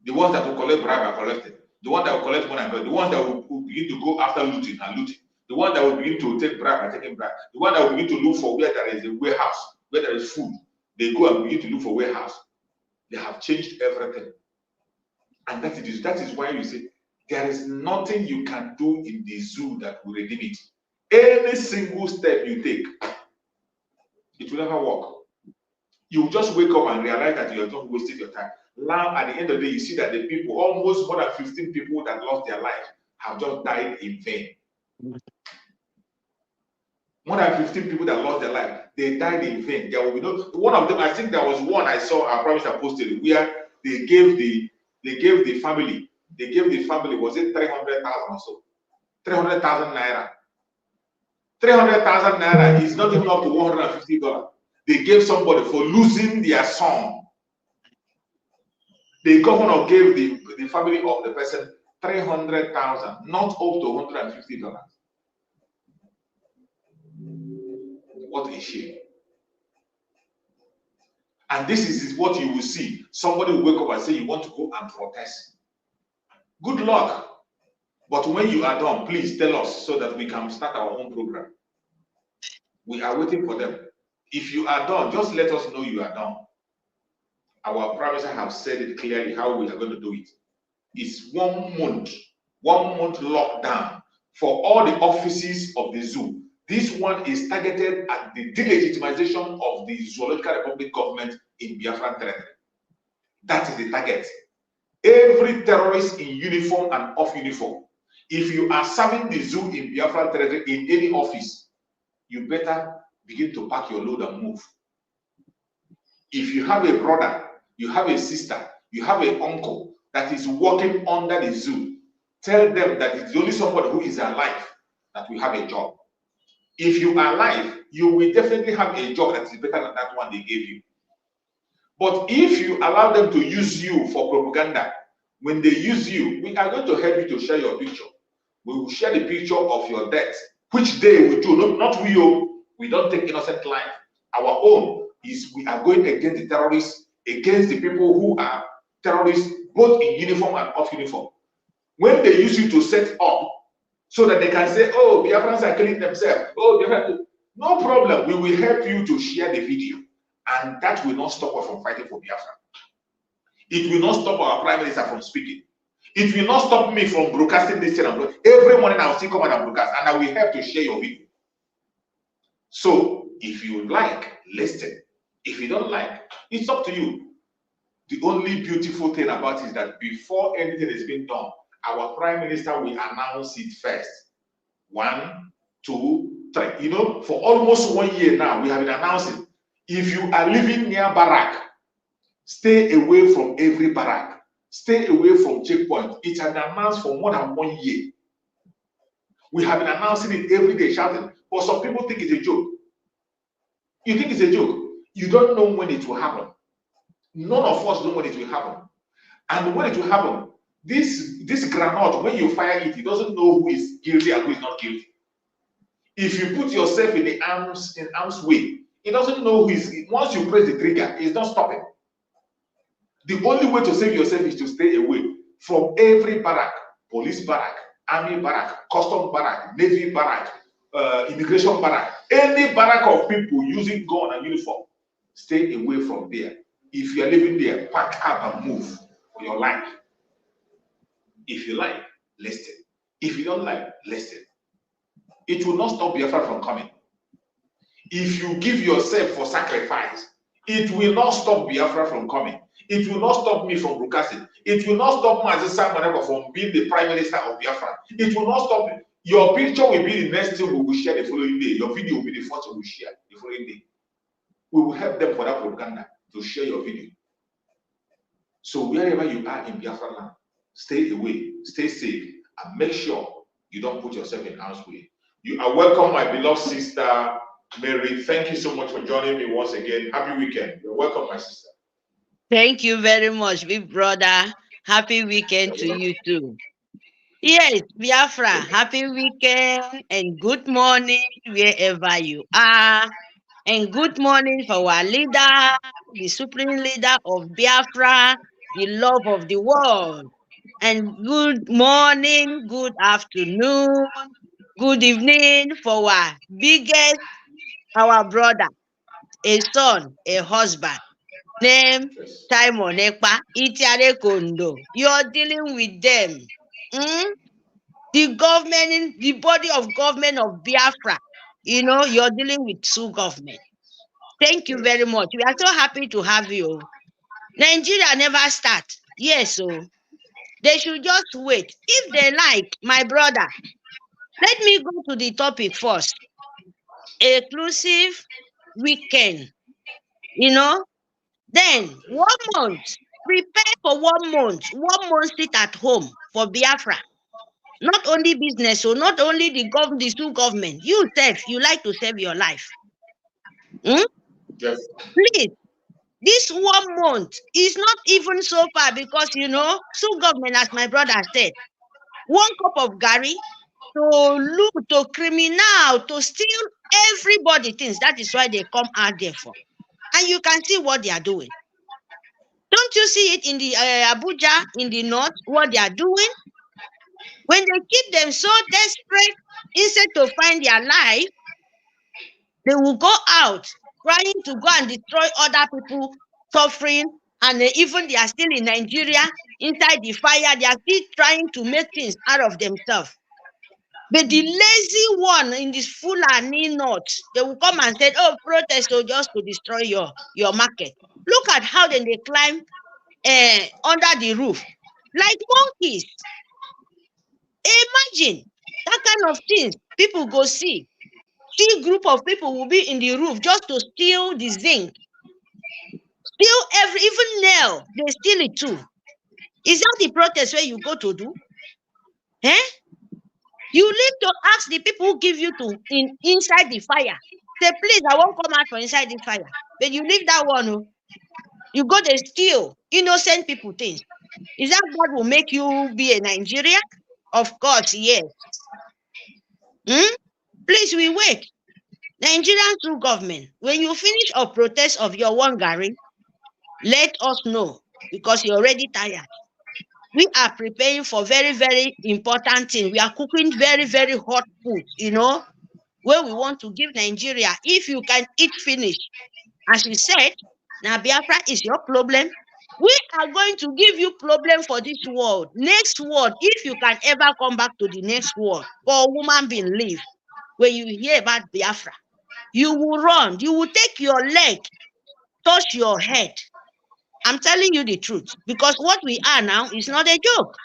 The ones that will collect bribe are collected. The ones that will collect money, the ones that will begin to go after looting are looting. The one that will begin to take bribe are taking bribe. The one that will begin to look for where there is a warehouse, where there is food, they go and begin to look for warehouse. They have changed everything. And that is why you say there is nothing you can do in the zoo that will redeem it. Any single step you take, it will never work. You just wake up and realize that you are not wasting your time. Now, at the end of the day, you see that the people, almost more than 15 people that lost their life, have just died in vain. More than 15 people that lost their life, they died in vain. There will be no one of them. I think there was one I saw. I promise I posted it, where they gave the family. Was it 300,000 or so? 300,000 naira. 300,000 naira is not even up to $150. They gave somebody for losing their son. The governor gave the family of the person 300,000, not up to $150. What a shame. And this is what you will see. Somebody will wake up and say, you want to go and protest. Good luck. But when you are done, please tell us so that we can start our own program. We are waiting for them. If you are done, just let us know you are done. Our prime minister have said it clearly how we are going to do it. It's 1 month lockdown for all the offices of the zoo. This one is targeted at the delegitimization of the Zoological Republic government in Biafran territory. That is the target. Every terrorist in uniform and off uniform, if you are serving the zoo in Biafran territory in any office, you better begin to pack your load and move. If you have a brother, you have a sister, you have an uncle that is working under the zoo, tell them that it's only somebody who is alive that will have a job. If you are alive, you will definitely have a job that is better than that one they gave you. But if you allow them to use you for propaganda, when they use you, we are going to help you to share your picture. We will share the picture of your death, which they will do. Not we. We don't take innocent life. Our own is we are going against the terrorists, against the people who are terrorists, both in uniform and off uniform. When they use you to set up, so that they can say, oh, Biafrans are killing themselves. Oh, no problem. We will help you to share the video. And that will not stop us from fighting for Biafra. It will not stop our prime minister from speaking. It will not stop me from broadcasting this channel. Every morning I will still come out and broadcast, and I will help to share your video. So if you like, listen. If you don't like, it's up to you. The only beautiful thing about it is that before anything is being done, our prime minister will announce it first. 1, 2, 3. You know, for almost 1 year now, we have been announcing. If you are living near barrack, stay away from every barrack. Stay away from checkpoint. It has been announced for more than 1 year. We have been announcing it every day, shouting. But some people think it's a joke. You think it's a joke. You don't know when it will happen. None of us know when it will happen. And when it will happen, this granite, when you fire it, it doesn't know who is guilty and who is not guilty. If you put yourself in the arm's way, it doesn't know who is. Once you press the trigger, it's not stopping. The only way to save yourself is to stay away from every barrack, police barrack, army barrack, custom barrack, navy barrack, immigration barrack, any barrack of people using gun and uniform. Stay away from there. If you are living there, pack up and move for your life. If you like, listen. If you don't like, listen. It will not stop Biafra from coming. If you give yourself for sacrifice, it will not stop Biafra from coming. It will not stop me from broadcasting. It will not stop Mazi Samaneba from being the prime minister of Biafra. It will not stop me. Your picture will be the next thing we will share the following day. Your video will be the first we will share the following day. We will help them for that propaganda to share your video. So wherever you are in Biafra land, stay away, stay safe, and make sure you don't put yourself in harm's way. You are welcome, my beloved sister, Mary, thank you so much for joining me once again. Happy weekend. You're welcome, my sister. Thank you very much, big brother. Happy weekend to you too. Yes, Biafra, happy weekend and good morning wherever you are. And good morning for our leader, the supreme leader of Biafra, the love of the world. And good morning, good afternoon, good evening for our biggest, our brother, a son, a husband, named Yes. Simon Ekpa, Itiare Kondo. You're dealing with them. Hmm? The government, the body of government of Biafra, you're dealing with two government. Thank you very Yes. much. We are so happy to have you. Nigeria never start. Yes, so they should just wait. If they like, my brother, let me go to the topic first. Exclusive weekend, Then 1 month. Prepare for 1 month. 1 month sit at home for Biafra. Not only business, so not only the two government. You like to save your life. Hmm? Yes. Please, this 1 month is not even so far because two government, as my brother said, 1 cup of gari to loot, to criminal, to steal everybody things. That is why they come out there for. And you can see what they are doing. Don't you see it in the Abuja, in the north, what they are doing? When they keep them so desperate, instead to find their life, they will go out trying to go and destroy other people suffering, and even they are still in Nigeria, inside the fire, they are still trying to make things out of themselves. But the lazy one in this Fulani north, they will come and say, oh, protest or just to destroy your market. Look at how then they climb under the roof like monkeys. Imagine that kind of things people go see. See group of people will be in the roof just to steal the zinc. Steal even nail, they steal it too. Is that the protest where you go to do? Eh? You need to ask the people who give you inside the fire. Say, please, I won't come out from inside the fire. But you leave that one. You go to steal innocent people things. Is that what will make you be a Nigerian? Of course, yes. Please, we wait. Nigerian through government, when you finish a protest of your Wangari, let us know because you're already tired. We are preparing for very, very important thing. We are cooking very, very hot food, where we want to give Nigeria. If you can eat finish, as we said, now Biafra is your problem. We are going to give you problem for this world. Next world, if you can ever come back to the next world, for a woman being live, when you hear about Biafra, you will run. You will take your leg, touch your head. I'm telling you the truth. Because what we are now is not a joke.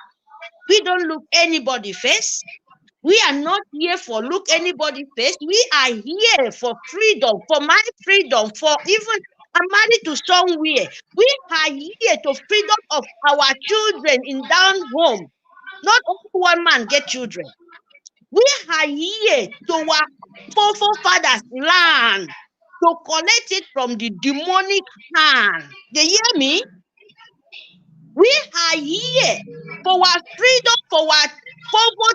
We don't look anybody face. We are not here for look anybody face. We are here for freedom, for my freedom, for even I'm married to somewhere. We are here to freedom of our children in down home. Not only one man get children. We are here to our forefathers' land to collect it from the demonic hand. They hear me? We are here for our freedom, for our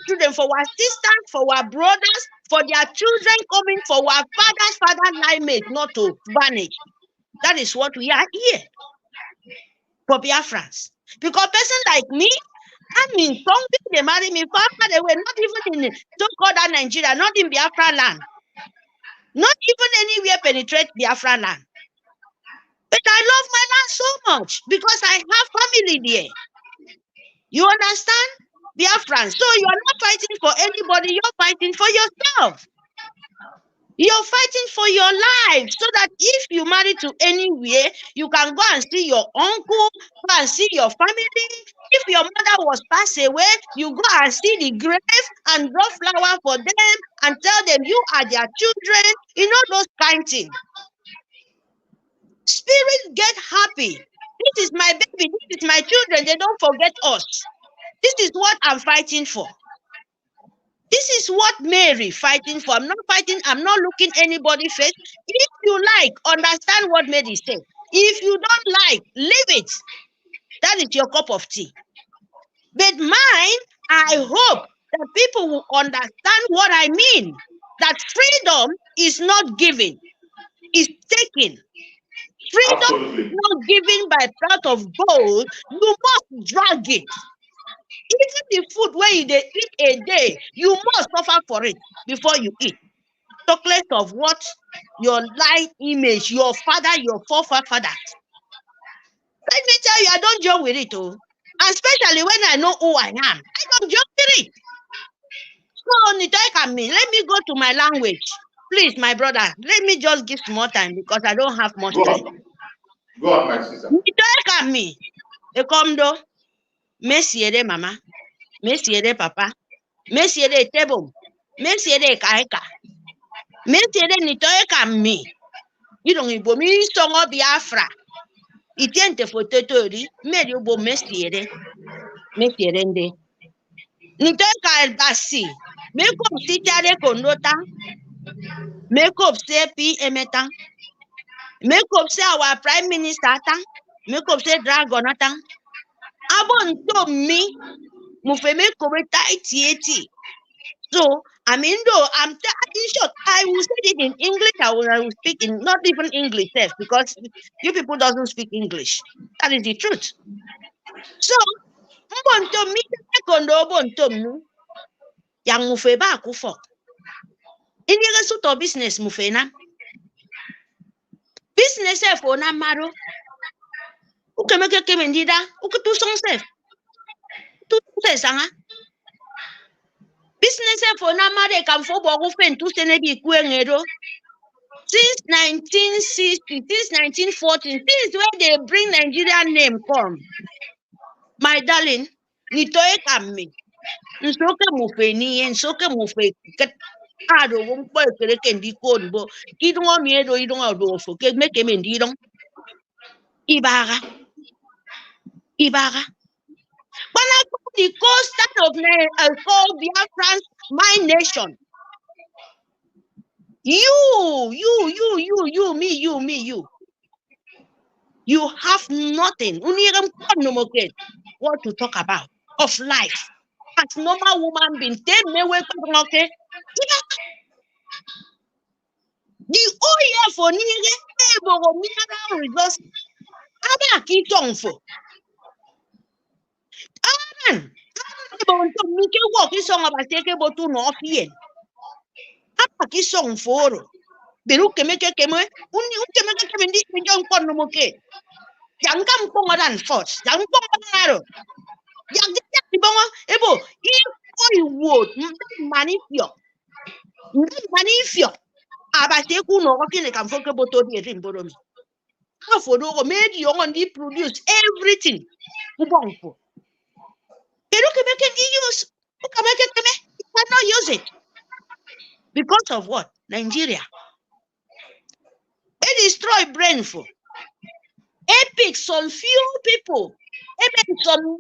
children, for our sisters, for our brothers, for their children coming, for our father lineage not to vanish. That is what we are here for Biafrans. Because person like me, I'm in something, they marry me far, they were not even in so-called Nigeria, not in Biafra land. Not even anywhere penetrate Biafra land. But I love my land so much because I have family there. You understand? Biafran. So you are not fighting for anybody, you're fighting for yourself. You're fighting for your life so that if you marry to anywhere, you can go and see your uncle, go and see your family. If your mother was passed away, you go and see the grave and draw flower for them and tell them you are their children. You know those kind of things. Spirit get happy. This is my baby. This is my children. They don't forget us. This is what I'm fighting for. This is what Mary fighting for. I'm not fighting. I'm not looking anybody face. If you like, understand what Mary said. If you don't like, leave it. That is your cup of tea. But mine, I hope that people will understand what I mean. That freedom is not given, it's taken. Freedom Absolutely. is not given by pot of gold. You must drag it. Even the food where you dey eat a day, you must suffer for it before you eat. Chocolate of what? Your light image, your father, your forefathers. Let me tell you, I don't joke with it, oh. And especially when I know who I am. I don't joke with it. So, let me go to my language. Please, my brother, let me just give more time because I don't have much time. Go on, my sister. Ekondo, mesiere mama, mesiere papa, mesiere table, mesiere kaika, mesiere nitoeka mi. You don't even me song of Biafra. Itiente fototori, meri ubo mesiere nde. Nitoeka elbasi, make up sitare kondota, make up sepi emeta, make up say our prime minister, make up say dragon. Abon to me, mufeme kometa iti. So, I mean, though, in short, I will say it in English, I will speak in not even English, because you people doesn't speak English. That is the truth. So, mbonto mi kondo bonto mu, yang mufe ba kufo. Ini resuto business mufe na. Business for na maro. Uke meke kemendida, uke tu song sef. Tu sanga. Business for na mare kan fo bogu fen tu senebi kuengero. Since 1960, since 1914, since when they bring Nigerian name come. My darling, nitoe kami. Nsoke mufeni, nsoke mufe. Ado wumpo ekereke ndiko nbo. Idungo miedo idungo adofo. Ke meke mendidong. Ibaga. When I call the coast of Biafrans, my nation. You, me. You have nothing. What to talk about of life. As normal woman being okay. The oil for mineral resource. Aba kitong for. Aman. To make work is song about take about to no fear. Aba kisong for. Beruke make keme. Uke make keme ndi young konomoke. Yang kam pongadan force. Yang pongadaro. Yang di bongo ebo if oil wood manifio. Manifio. Abate kuno wakine kam foke boto di rimboromi. Afodo made you only produce everything. Ubongo. Beruke make use. Uka make keme. You cannot use it. Because of what? Nigeria. It destroy brain for. Epic some few people. Even some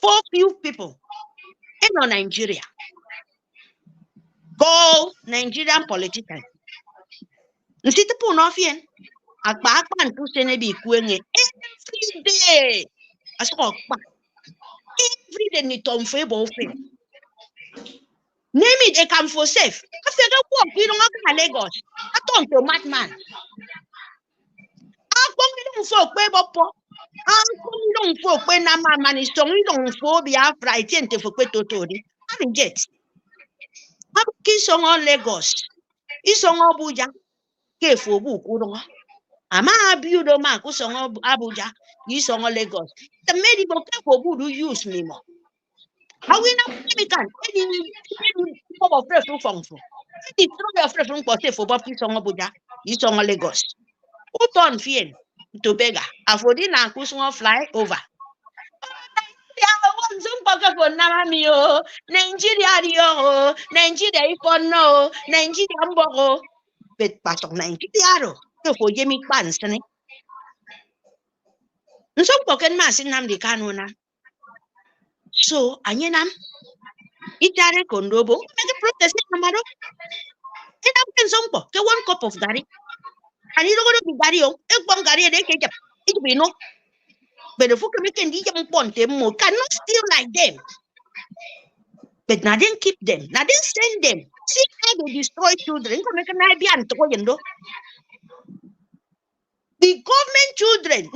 for few people. In Nigeria. Go Nigerian politicians. Nsitipu nofien. Akpan to senebi kuenge every day. Every day ni tomfebo fe. Name it a come for safe. After the walk, you don't have Lagos. I don't to madman. I don't for Quebopo. I don't for Quenama Maniston, you don't for Biafra, I tend to for Quetotori. I reject. I kiss on Lagos. It's on Abuja. Careful book, Ama Abudo Marcus on Abuja. It's on Lagos. The medical careful who use me more. How we not can any of preference from the throw of preference for Baptist on Abuja, is on Lagos. Put on Fien to beggar. Afodina Kusuma fly over. Some pocket for Namio, Nigeria, Nigeria, if no, Nigeria, Bogo, but part of Nigeria, for Jimmy Pansony. Some pocket mass in Namdi Canona. So anyenam itare kondobo make protest namaro. Enam pensompo ke 1 cup of gari. And you don't go to gari o. Ekbom gari de ke it be no. But the folk make ndi jam ponte mo cannot steal like them. But now then keep them. Now then send them. See how they destroy children. The government children,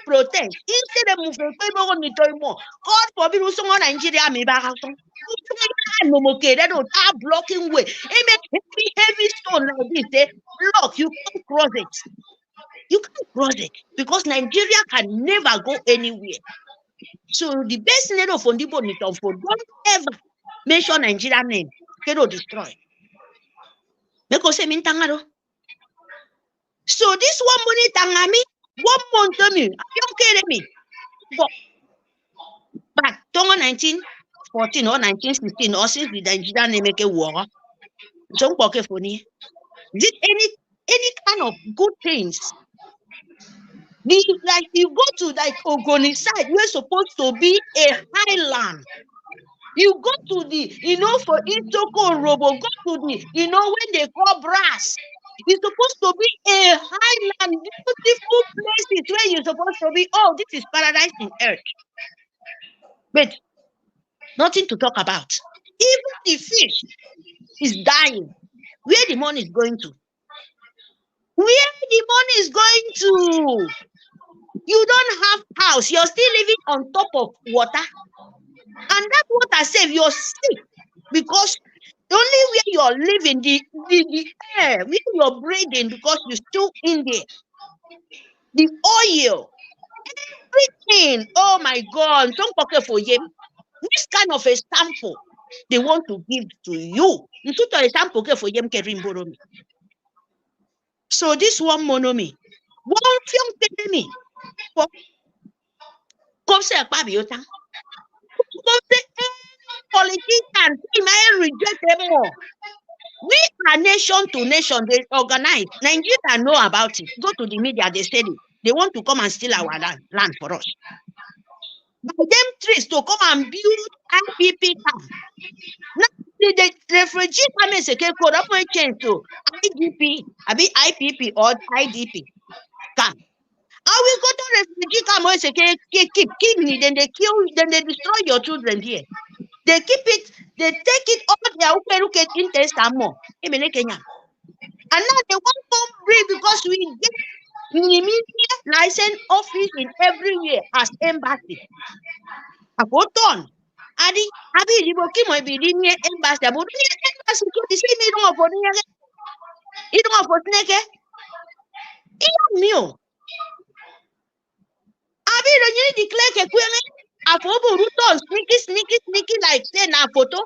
protest instead of moving God forbid Nigeria me back blocking way. Heavy stone like this, block, you can't cross it. You can't cross it because Nigeria can never go anywhere. So the best name of Fondibo Nitomfo, don't ever mention Nigeria name. Kero destroy. Meko se min tangaro. So this one money tangami, 1 month to me, don't care me. But 1914 or 1916 or since the Nigeria name make a war. Don't poke for me. Did any kind of good things? Like you go to like Ogoni side, you're supposed to be a highland. You go to the, for Itoko Robo, go to the, when they call brass. It's supposed to be a highland, beautiful places where you're supposed to be. Oh, this is paradise in earth. But nothing to talk about. Even the fish is dying. Where the money is going to? Where the money is going to? You don't have house. You're still living on top of water. And that water says you're sick because only where you're living, the air, where you're breathing, because you're still in there. The oil, everything. Oh my God. Don't pocket for him. This kind of a sample they want to give to you. For him, so this one monomy. One film tell me. Come say a politicians reject them more. We are nation to nation. They organize. Nigeria know about it. Go to the media. They said it. They want to come and steal our land for us. By them trees to come and build IPP camp. Now the refugee come and say, "Okay, code up my change to IDP, IPP or IDP camp." How we go to refugee camp and say, "Keep kidney." Then they kill. Then they destroy your children here. They keep it, they take it all their okay in Testamo. And now they won't come free because we get immediate license office in every year as embassy. A photon. Adi Riboki might be in embassy. But embassy to see me don't afford it. You don't afford naked. Abi don't declare a queen. A photo ruton sneaky like say na photo.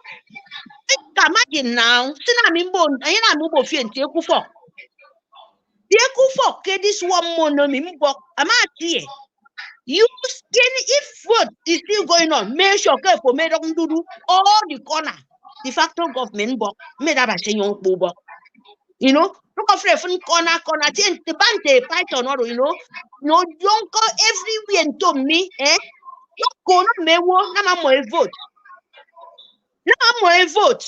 Imagine now, this one monomy. You if food is still going on, make sure for me don't do all the corner. The facto government book made up a young boobo. Look of corner, change the bante python or no don't go everywhere and to me, Go no me na vote. Now vote.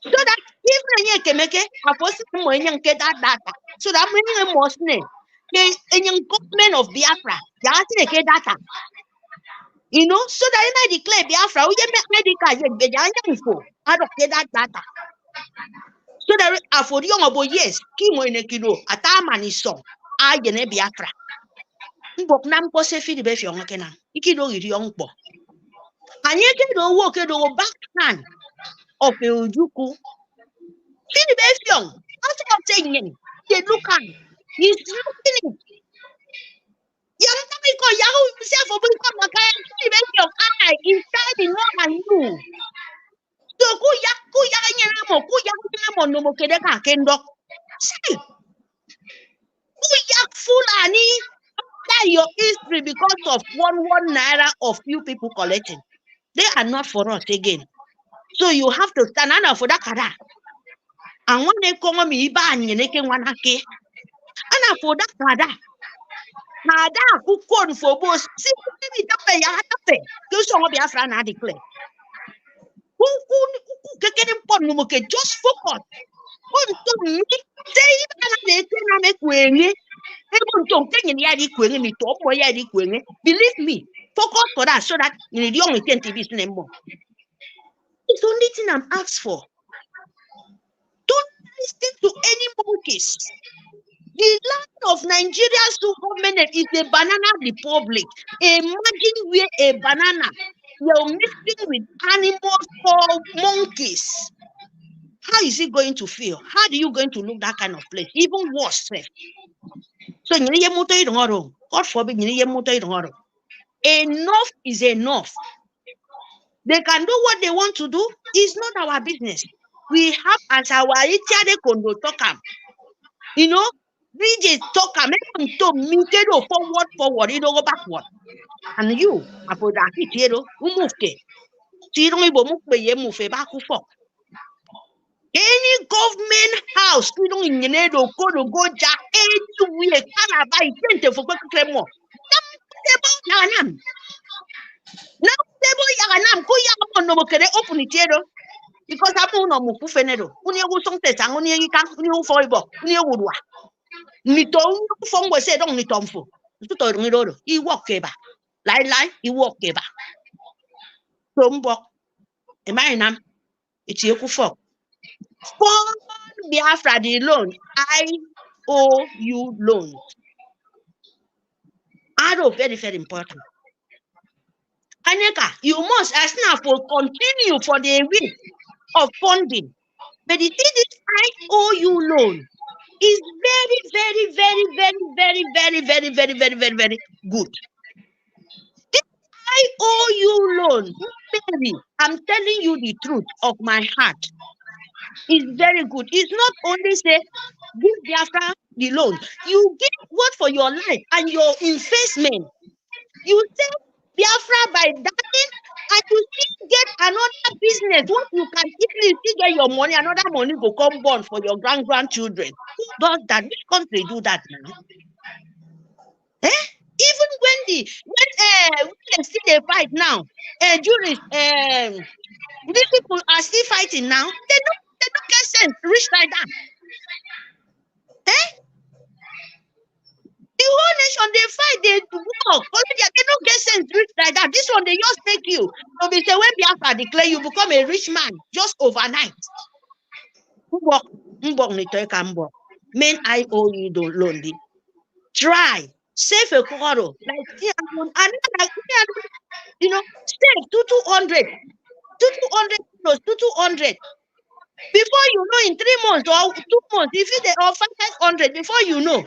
So that even you can make it a possible get that data. So that many most name. The government of Biafra, they get data. So that I declare Biafra, we get medical, I don't get that data. So that for young about yes, Kimo in a kilo, a taman is so. I get Biafra. But Nam Pose feed the best young Kena. Ikido is young boy. And yet they don't walk at the backhand of a Ujuku. See the best young. That's what I'm saying. They look at. He's looking it. Young Tamiko Yahoo himself will become a guy. See the best young eye is shining more than you. So Kuya no Mokedeka Kendo. See. Kuya Fulani. Your history because of one naira of few people collecting. They are not for us again. So you have to stand up for that kara. And when they come me ban you making one hake. And for that, Nada, who called for both. See, maybe the ya pay. You saw Biafra na declare. Who get him just focus. To me, say even make way. Believe me, focus for that so that you the only 10 TVs anymore. It's the only thing I'm asked for. Don't listen to any monkeys. The land of Nigeria's government is a banana republic. Imagine where a banana you're mixing with animals called monkeys. How is it going to feel? How do you going to look that kind of place? Even worse. So God forbid, enough is enough. They can do what they want to do. It's not our business. We have as our Itiade Kondo Tokam. You know, we just talk to forward, you go backward. And you, Apodaki Tiro, who moved it. Any government house, you know, in Nedo, go ja anywhere, Calabai, Tente for Cremo. Now, Yaganam, Kuya, no, open it, because I'm no Mufenero, Unia Sontes, and Unia New Foibo, Unia Woodwa. Niton from was said only Tomfo. He walk eba. Lie, he walk eba. Tombo, a man, it's your for. For Biafra the loan, IOU loans. Are very, very important. Aneka, you must as now for continue for the week of funding. But the thing is, IOU loan is very good. This IOU loan, baby, I'm telling you the truth of my heart, is very good. It's not only say give Biafra the loan, you give what for your life and your investment. You sell Biafra by dying, and you still get another business. What you can easily still get your money, another money will come born for your grandchildren. Who does that? Which country do that now? Even when they see they fight now, juries, these people are still fighting now. They don't get sense rich like that. The whole nation they fight, they walk. They don't get sense rich like that. This one they just take you. So they say when Biafra declare you become a rich man just overnight. Men IOU don't loan. Try save a quarter, like you know, save 200 euros, 200. Before you know, in 3 months or 2 months, if you or 500, before you know,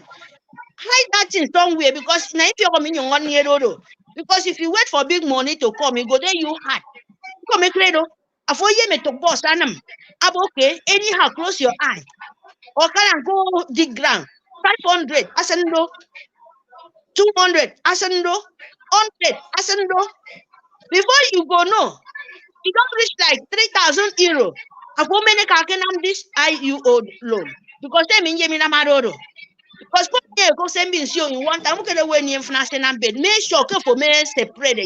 hide that in somewhere, because now if you're coming in 1 year old, because if you wait for big money to come, you go there, you hide. Come a credo. After you make to boss and okay, anyhow, close your eye. Or can I go dig ground? 500, asendo, 200, asendo, 100, asendo. Before you go, no, you don't reach like 3,000 euros. How many can this IUO loan? Because they mean Yeminamaroro. Because you go send me in one time, okay, when you national bed, make sure for me separate.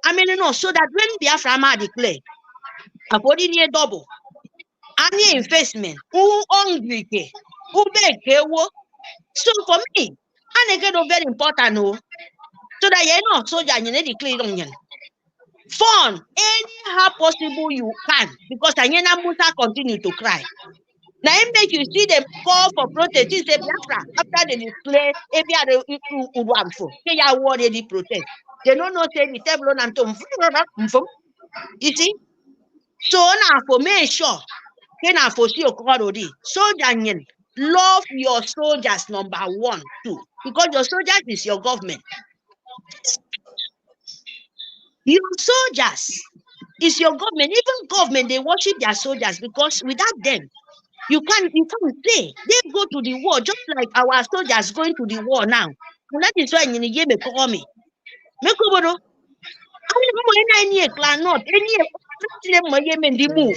I mean, no, so that when Biafra declare, according to double, any investment, who hungry, who beg, so for me, I get very important, no, so that you know, so that you need to clear on fun anyhow possible you can, because Anyana Musa continue to cry. Now it make you see them call for protest. Say Biafra after they display they protest. They don't know say the table and you see. So now for me sure, can I foresee your already. Soldier love your soldiers number 1, 2, because your soldiers is your government. Your soldiers is your government. Even government, they worship their soldiers, because without them, you can't say they go to the war, just like our soldiers going to the war now. And that is why in the game call me. Move.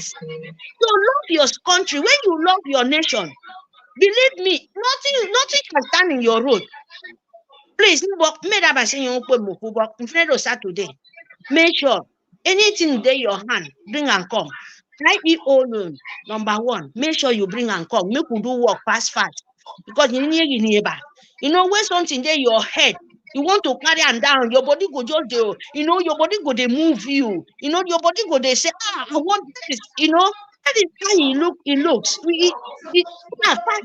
So love your country. When you love your nation, Believe me, nothing can stand in your road. Please, Saturday. Make sure anything there your hand, bring and come. IEO loan, number one, make sure you bring and come. Make you do work fast. Because you know when something there your head, you want to carry and down, your body go just do, your body go they move you. Your body go they say, I want this, that is how it looks. Fast.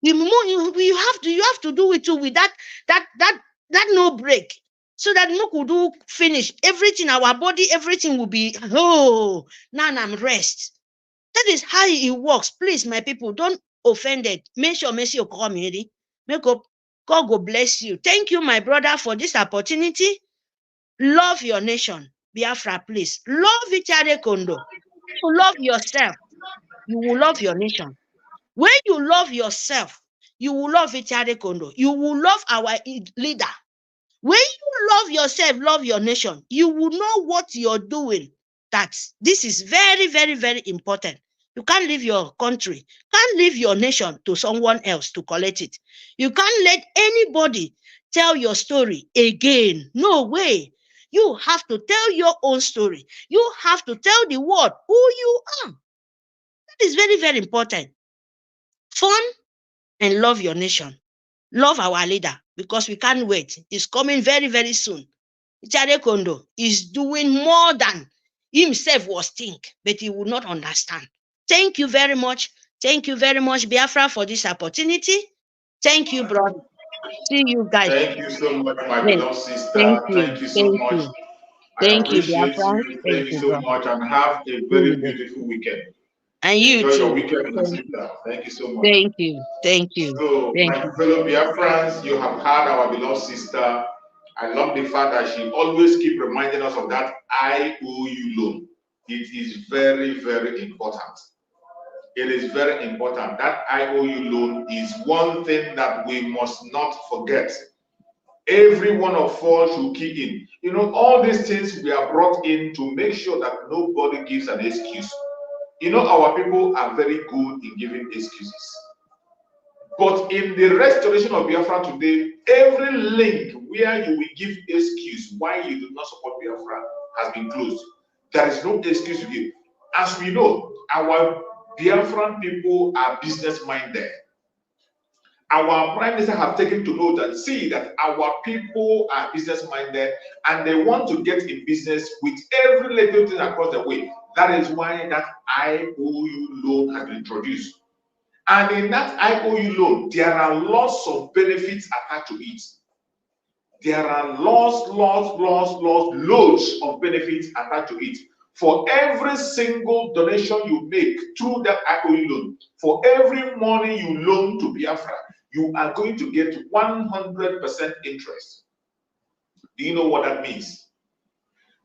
You have to do it too with that no break. So that no could do finish everything, our body, everything will be now I'm rest. That is how it works. Please, my people, don't offend it. Make sure you come here. Make up. God go bless you. Thank you, my brother, for this opportunity. Love your nation. Biafra, please. Love each other, Kondo. You love yourself. You will love your nation. When you love yourself, you will love each other, Kondo. You will love our leader. When you love yourself, love your nation, you will know what you're doing. That this is very, very, very important. You can't leave your country, can't leave your nation to someone else to collect it. You can't let anybody tell your story again. No way. You have to tell your own story. You have to tell the world who you are. That is very, very important. Fun and love your nation. Love our leader because we can't wait. It's coming very, very soon. Chade Kondo is doing more than himself was think, but he would not understand. Thank you very much. Thank you very much, Biafra, for this opportunity. Thank you, brother. See you guys. Thank you so much, my Yes. beloved sister. Thank you. Thank you so Thank much. you. I Thank you, appreciate Biafra. you. Thank Thank you you, so brother. much, and have a very beautiful weekend. And you Enjoy your too. weekend, my Thank, sister. Thank you so much. thank you. Thank you. So, Thank my you. fellow Biafrans, you have heard our beloved sister. I love the fact that she always keep reminding us of that IOU loan. It is very, very important. It is very important. That IOU loan is one thing that we must not forget. Every one of us should key in. All these things we are brought in to make sure that nobody gives an excuse. Our people are very good in giving excuses. But in the restoration of Biafra today, every link where you will give excuse why you do not support Biafra has been closed. There is no excuse to give. As we know, our Biafran people are business-minded. Our prime minister have taken to note and see that our people are business-minded and they want to get in business with every little thing across the way. That is why that IOU loan has been introduced. And in that IOU loan, there are lots of benefits attached to it. There are loads of benefits attached to it. For every single donation you make through that IOU loan, for every money you loan to Biafra, you are going to get 100% interest. Do you know what that means?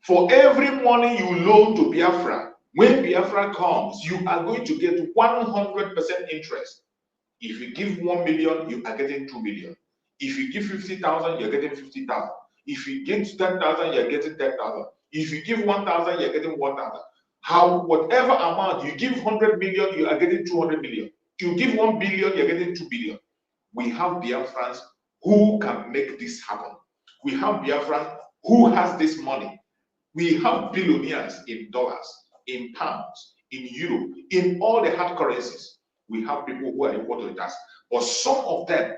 For every money you loan to Biafra, when Biafra comes, you are going to get 100% interest. If you give 1 million, you are getting 2 million. If you give 50,000, you're getting 50,000. If you give 10,000, you're getting 10,000. If you give 1,000, you're getting 1,000. Whatever amount you give 100 million, you are getting 200 million. You give 1 billion, you're getting 2 billion. We have Biafrans who can make this happen. We have Biafrans who has this money. We have billionaires in dollars, in pounds, in euro, in all the hard currencies. We have people who are equal to us, but some of them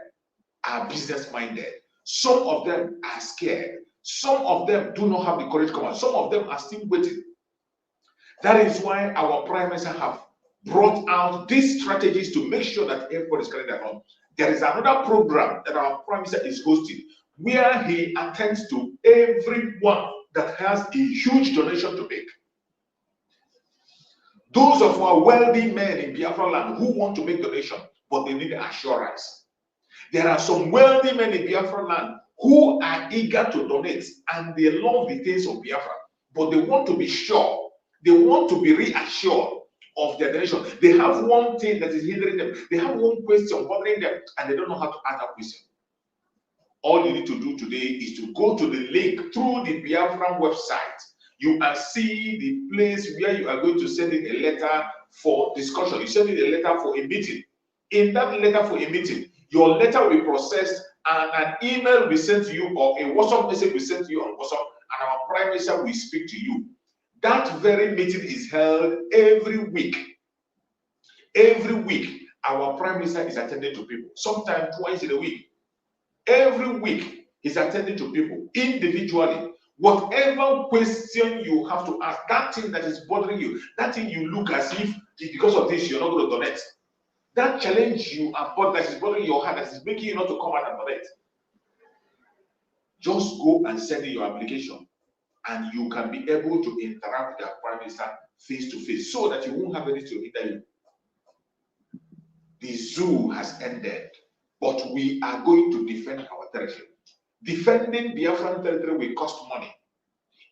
are business-minded. Some of them are scared. Some of them do not have the courage to come out. Some of them are still waiting. That is why our prime minister have brought out these strategies to make sure that everybody is carrying their own. There is another program that our prime minister is hosting where he attends to everyone that has a huge donation to make. Those of our wealthy men in Biafra land who want to make donation, but they need assurance. There are some wealthy men in Biafra land who are eager to donate and they love the things of Biafra, but they want to be sure. They want to be reassured of their donation. They have one thing that is hindering them. They have one question bothering them and they don't know how to answer that question. All you need to do today is to go to the link through the Biafran website. You can see the place where you are going to send in a letter for discussion. You send in a letter for a meeting. in that letter for a meeting, your letter will be processed and an email will be sent to you or a WhatsApp message will be sent to you on WhatsApp, and our Prime Minister will speak to you. That very meeting is held every week. Every week, our Prime Minister is attending to people, sometimes twice in a week. Every week, he's attending to people individually. Whatever question you have to ask, that thing that is bothering you, that thing you look as if because of this you're not going to donate, that challenge you are that is bothering your heart, that is making you not to come out and donate, just go and send in your application, and you can be able to interact with the Prime Minister face to face, so that you won't have anything to hinder you. The zoo has ended, but we are going to defend our territory. Defending Biafran territory will cost money.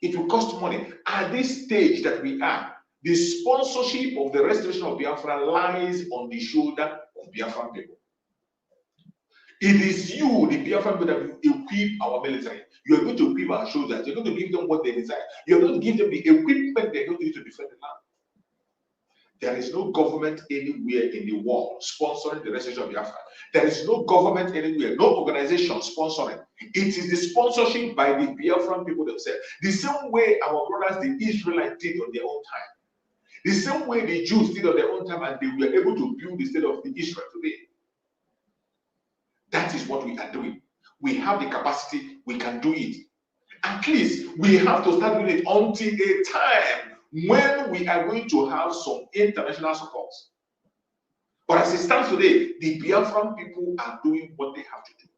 It will cost money. At this stage that we are, the sponsorship of the restoration of Biafra lies on the shoulder of Biafran people. It is you, the Biafran people, that will equip our military. You are going to equip our soldiers. You're going to give them what they desire. You're going to give them the equipment they're going to use to defend the land. There is no government anywhere in the world sponsoring the restoration of Biafra. There is no government anywhere, no organization sponsoring. It is the sponsorship by the Biafran people themselves. The same way our brothers, the Israelites, did on their own time. The same way the Jews did on their own time, and they were able to build the state of Israel today. That is what we are doing. We have the capacity, we can do it. At least we have to start doing it until a time when we are going to have some international support. But as it stands today, the Biafran people are doing what they have to do.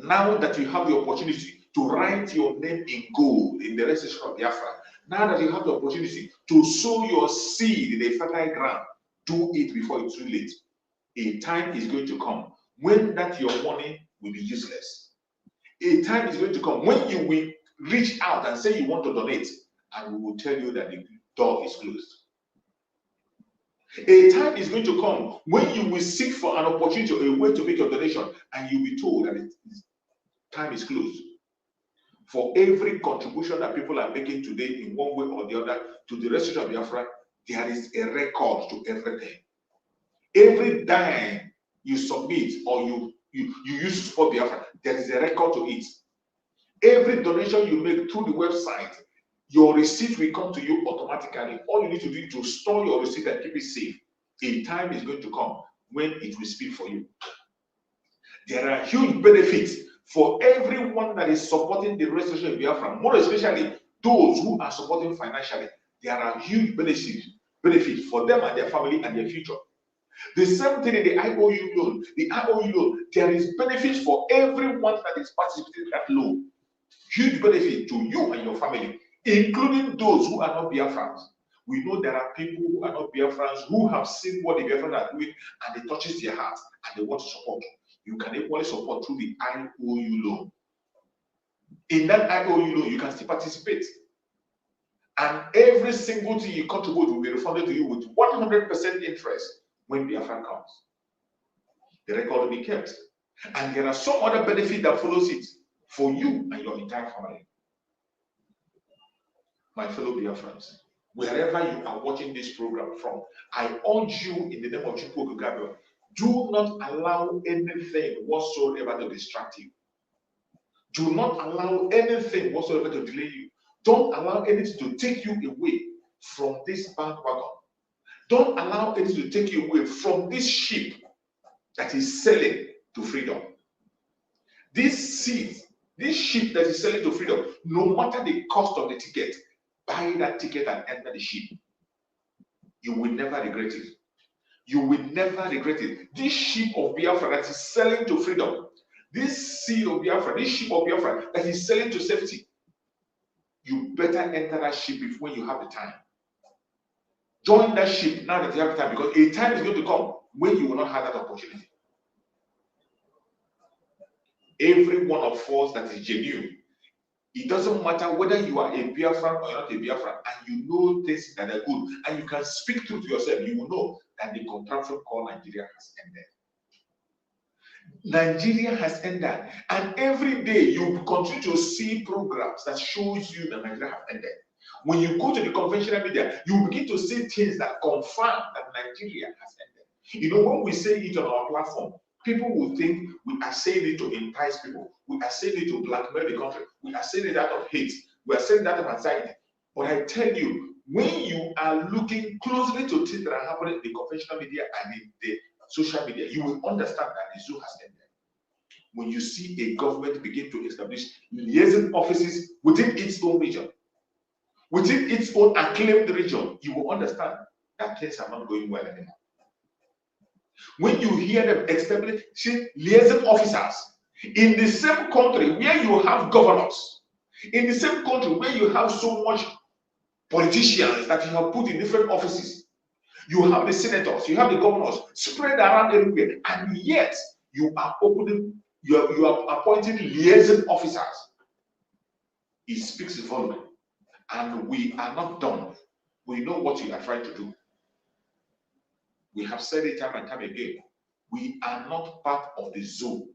Now that you have the opportunity to write your name in gold in the restoration of Biafra, now that you have the opportunity to sow your seed in a fertile ground, do it before it's too late. A time is going to come when that your money will be useless. A time is going to come when you will reach out and say you want to donate, and we will tell you that the door is closed. A time is going to come when you will seek for an opportunity or a way to make your donation, and you'll be told that time is closed. For every contribution that people are making today in one way or the other to the restoration of Biafra, there is a record to everything. Every dime you submit or you use to support Biafra, there is a record to it. Every donation you make through the website, your receipt will come to you automatically. All you need to do is to store your receipt and keep it safe. A time is going to come when it will speak for you. There are huge benefits for everyone that is supporting the restoration of Biafra, more especially those who are supporting financially. There are huge benefits for them and their family and their future. The same thing in the IOU loan. The IOU loan, there is benefits for everyone that is participating in that loan. Huge benefit to you and your family, including those who are not Biafrans. We know there are people who are not Biafrans who have seen what the Biafrans are doing, and it touches their hearts and they want to support. You can equally support through the IOU loan. In that IOU loan, you can still participate. And every single thing you contribute will be refunded to you with 100% interest when Biafra comes. The record will be kept. And there are some other benefits that follows it for you and your entire family. My fellow Biafrans, wherever you are watching this program from, I urge you in the name of Chukwu Gabriel, do not allow anything whatsoever to distract you. Do not allow anything whatsoever to delay you. Don't allow anything to take you away from this bandwagon. Don't allow anything to take you away from this ship that is sailing to freedom. This ship that is sailing to freedom, no matter the cost of the ticket, buy that ticket and enter the ship. You will never regret it. You will never regret it. This ship of Biafra that is sailing to freedom, this sea of Biafra, this ship of Biafra that is sailing to safety, you better enter that ship when you have the time. Join that ship now that you have the time, because a time is going to come when you will not have that opportunity. Every one of us that is genuine, it doesn't matter whether you are a Biafran or you're not a Biafran, and you know things that are good, and you can speak through to yourself, you will know that the contraption called Nigeria has ended. Nigeria has ended, and every day you continue to see programs that shows you that Nigeria has ended. When you go to the conventional media, you begin to see things that confirm that Nigeria has ended. You know, when we say it on our platform, people will think we are saying it to entice people. We are saying it to blackmail the country. We are saying it out of hate. We are saying it out of anxiety. But I tell you, when you are looking closely to things that are happening in the conventional media and in the social media, you will understand that the zoo has ended. When you see a government begin to establish liaison offices within its own region, within its own acclaimed region, you will understand that things are not going well anymore. When you hear them establishing liaison officers in the same country where you have governors, in the same country where you have so much politicians that you have put in different offices, you have the senators, you have the governors spread around everywhere, and yet you are appointing liaison officers. It speaks volume, and we are not done. We know what you are trying to do. We have said it time and time again. We are not part of the zoo.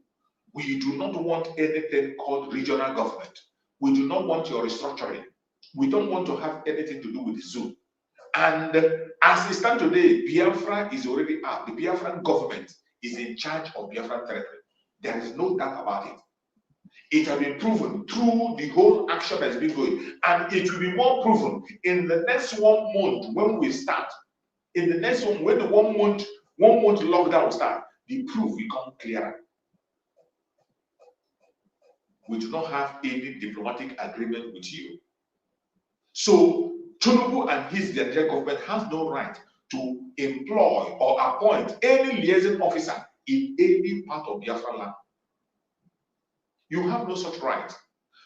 We do not want anything called regional government. We do not want your restructuring. We don't want to have anything to do with the zoo. And as it stands today, Biafra is already out. The Biafran government is in charge of Biafran territory. There is no doubt about it. It has been proven through the whole action that has been going. And it will be more proven in the next 1 month when we start. In the next one, when the 1 month lockdown will start, the proof will become clearer. We do not have any diplomatic agreement with you. So Tinubu and his Nigerian government has no right to employ or appoint any liaison officer in any part of Biafra land. You have no such right.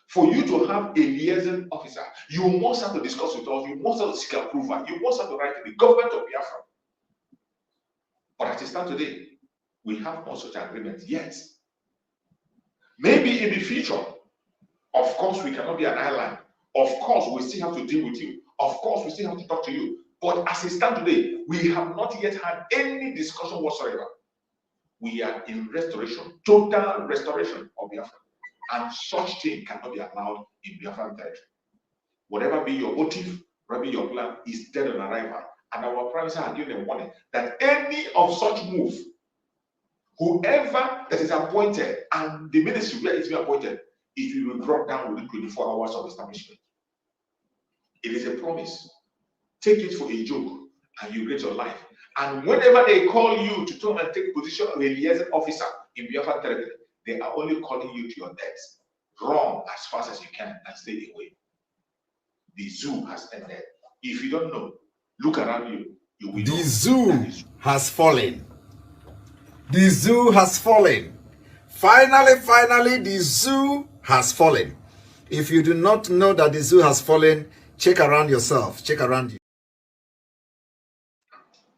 For you to have a liaison officer, you must have to discuss with us, you must have to seek approval, you must have to write to the government of Biafra. But as it stands today, we have no such agreement yet. Maybe in the future, of course, we cannot be an island. Of course, we still have to deal with you. Of course, we still have to talk to you. But as it stands today, we have not yet had any discussion whatsoever. We are in restoration, total restoration of Biafra. And such thing cannot be allowed in Biafran territory. Whatever be your motive, whatever be your plan, is dead on arrival. And our Prime Minister has given a warning that any of such move, whoever that is appointed and the ministry where it's been appointed, it will be brought down within 24 hours of establishment. It is a promise. Take it for a joke and you get your life. And whenever they call you to come and take position of a liaison officer in Biafran territory, they are only calling you to your death. Run as fast as you can and stay away. The zoo has ended. If you don't know, look around you. You will know. The zoo has fallen. The zoo has fallen. Finally, the zoo has fallen. If you do not know that the zoo has fallen, check around yourself. Check around you.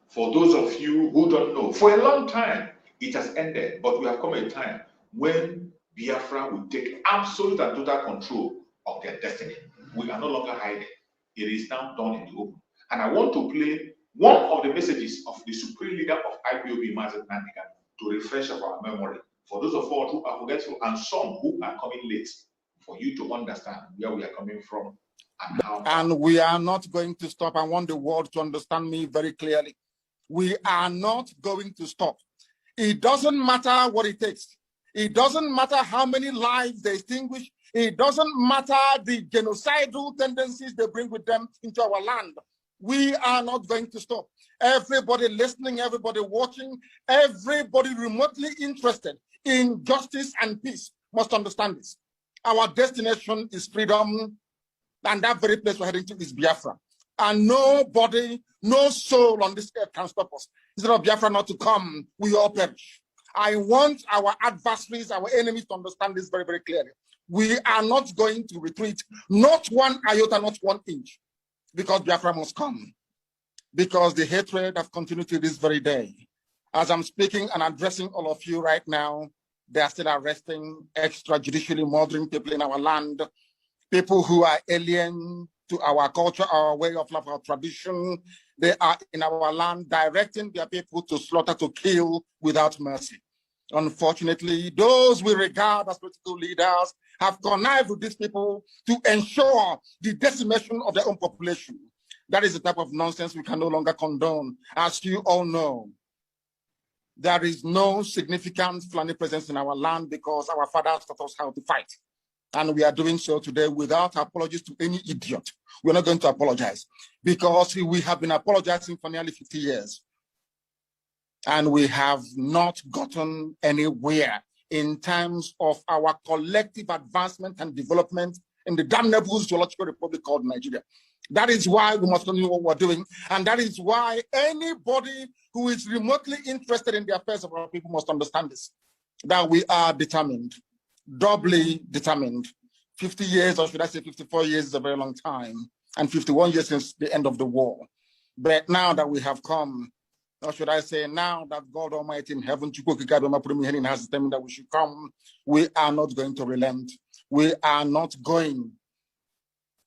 For those of you who don't know, for a long time, it has ended. But we have come a time when Biafra will take absolute and total control of their destiny. We are no longer hiding. It is now done in the open. And I want to play one of the messages of the supreme leader of IPOB, Mazen Nandigan, to refresh our memory. For those of us who are forgetful and some who are coming late, for you to understand where we are coming from and how. And we are not going to stop. I want the world to understand me very clearly. We are not going to stop. It doesn't matter what it takes. It doesn't matter how many lives they extinguish. It doesn't matter the genocidal tendencies they bring with them into our land. We are not going to stop. Everybody listening, everybody watching, everybody remotely interested in justice and peace must understand this. Our destination is freedom, and that very place we're heading to is Biafra. And nobody, no soul on this earth can stop us. Instead of Biafra not to come, we all perish. I want our adversaries, our enemies to understand this very, very clearly. We are not going to retreat, not 1 iota, not 1 inch, because Biafra must come. Because the hatred have continued to this very day. As I'm speaking and addressing all of you right now, they are still arresting, extrajudicially murdering people in our land, people who are alien to our culture, our way of life, our tradition. They are in our land directing their people to slaughter, to kill without mercy. Unfortunately, those we regard as political leaders have connived with these people to ensure the decimation of their own population. That is the type of nonsense we can no longer condone. As you all know, There is no significant Fulani presence in our land because our fathers taught us how to fight. And we are doing so today without apologies to any idiot. We're not going to apologize because we have been apologizing for nearly 50 years. And we have not gotten anywhere in terms of our collective advancement and development in the damnable zoological republic called Nigeria. That is why we must continue what we're doing. And that is why anybody who is remotely interested in the affairs of our people must understand this, that we are determined, doubly determined. 50 years, or should I say 54 years is a very long time, and 51 years since the end of the war. But now that we have come, or should I say now that God Almighty in heaven has determined that we should come, we are not going to relent. We are not going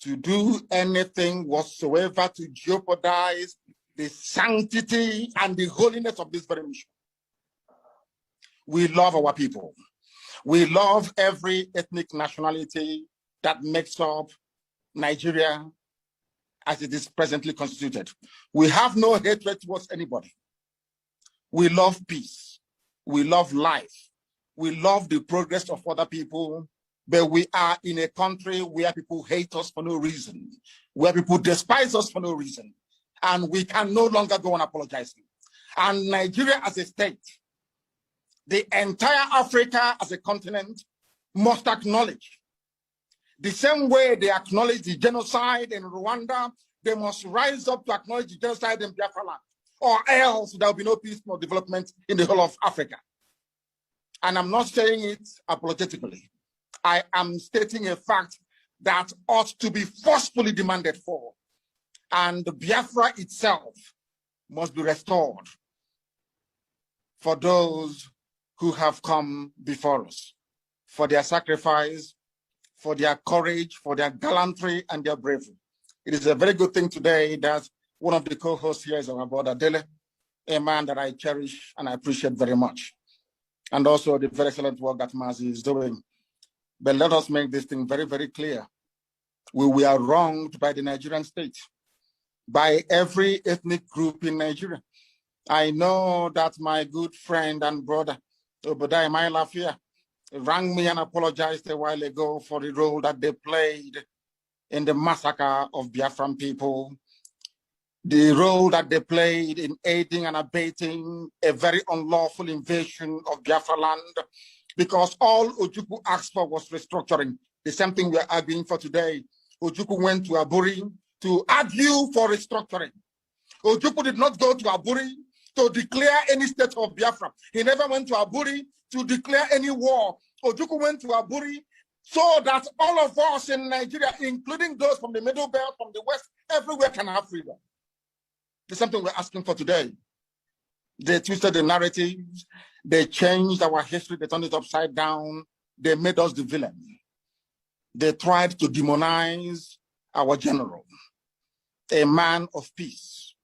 to do anything whatsoever to jeopardize the sanctity and the holiness of this very mission. We love our people. We love every ethnic nationality that makes up Nigeria as it is presently constituted. We have no hatred towards anybody. We love peace. We love life. We love the progress of other people. But we are in a country where people hate us for no reason, where people despise us for no reason. And we can no longer go on apologizing. And Nigeria as a state, the entire Africa as a continent must acknowledge. The same way they acknowledge the genocide in Rwanda, they must rise up to acknowledge the genocide in Biafra land, or else there will be no peace nor development in the whole of Africa. And I'm not saying it apologetically. I am stating a fact that ought to be forcefully demanded for. And Biafra itself must be restored for those who have come before us, for their sacrifice, for their courage, for their gallantry and their bravery. It is a very good thing today that one of the co-hosts here is our brother Dele, a man that I cherish and I appreciate very much. And also the very excellent work that Mazi is doing. But let us make this thing very, very clear. We are wronged by the Nigerian state, by every ethnic group in Nigeria. I know that my good friend and brother, Obadiah Mailafia, rang me and apologized a while ago for the role that they played in the massacre of Biafran people, the role that they played in aiding and abating a very unlawful invasion of Biafra land, because all Ojukwu asked for was restructuring. The same thing we are arguing for today. Ojukwu went to Aburi to argue for restructuring. Ojukwu did not go to Aburi to declare any state of Biafra. He never went to Aburi to declare any war. Ojukwu went to Aburi so that all of us in Nigeria, including those from the Middle Belt, from the West, everywhere can have freedom. The same thing we're asking for today. They twisted the narratives. They changed our history. They turned it upside down. They made us the villain. They tried to demonize our general, a man of peace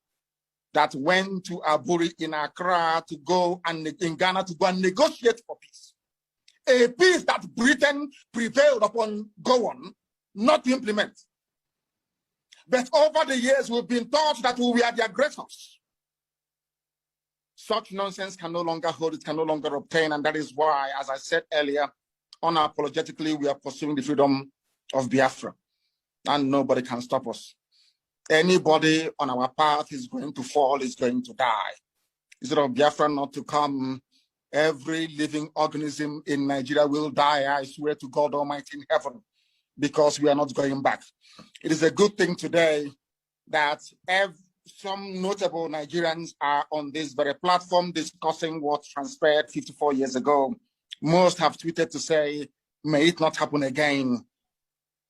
that went to Aburi in Accra to go and in Ghana to go and negotiate for peace. A peace that Britain prevailed upon go on, not to implement. But over the years, we've been taught that we are the aggressors. Such nonsense can no longer hold, it can no longer obtain, and that is why, as I said earlier, unapologetically, we are pursuing the freedom of Biafra, and nobody can stop us. Anybody on our path is going to fall, is going to die. Instead of Biafra not to come, every living organism in Nigeria will die, I swear to God Almighty in heaven, because we are not going back. It is a good thing today that some notable Nigerians are on this very platform discussing what transpired 54 years ago. Most have tweeted to say, may it not happen again.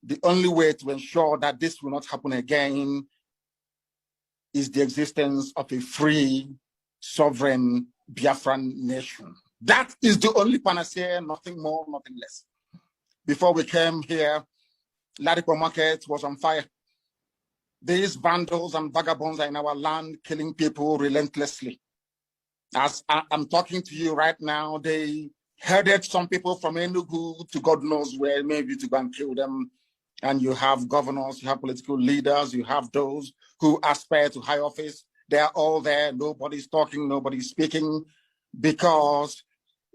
The only way to ensure that this will not happen again is the existence of a free, sovereign Biafran nation. That is the only panacea, nothing more, nothing less. Before we came here, Ladipo Market was on fire. These vandals and vagabonds are in our land, killing people relentlessly. As I'm talking to you right now, they headed some people from Enugu to God knows where, maybe to go and kill them. And you have governors, you have political leaders, you have those who aspire to high office. They're all there. Nobody's talking, nobody's speaking. because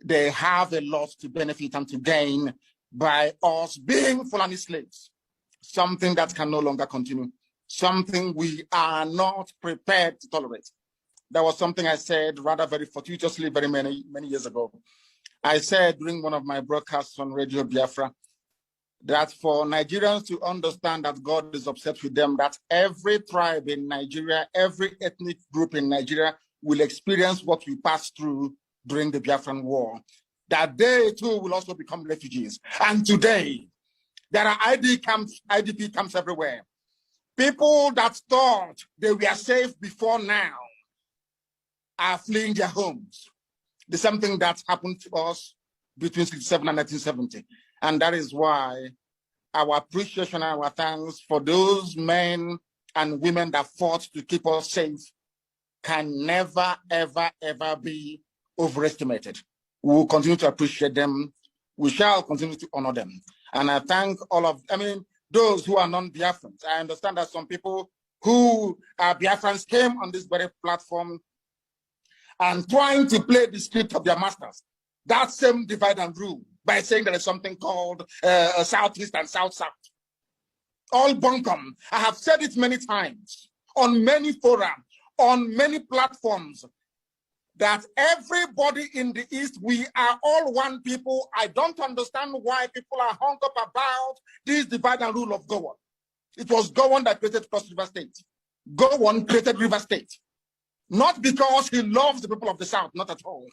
they have a lot to benefit and to gain by us being Fulani slaves. Something that can no longer continue. Something we are not prepared to tolerate. That was something I said rather very fortuitously very many years ago. I said during one of my broadcasts on Radio Biafra that for Nigerians to understand that God is upset with them, that every tribe in Nigeria, every ethnic group in Nigeria will experience what we passed through during the Biafran War, that they too will also become refugees. And today, there are IDP camps everywhere. People that thought they were safe before now are fleeing their homes. The same thing that happened to us between 1967 and 1970. And that is why our appreciation and our thanks for those men and women that fought to keep us safe can never, ever, ever be overestimated. We will continue to appreciate them. We shall continue to honor them. And I thank all of, those who are non-Biafrans. I understand that some people who are Biafrans came on this very platform and trying to play the script of their masters. That same divide and rule by saying there is something called Southeast and South-South. All bunkum. I have said it many times on many forums, on many platforms, that everybody in the East, we are all one people. I don't understand why people are hung up about this divide and rule of Govt. It was Govt that created Cross River State. Govt created River State. Not because he loves the people of the South, not at all,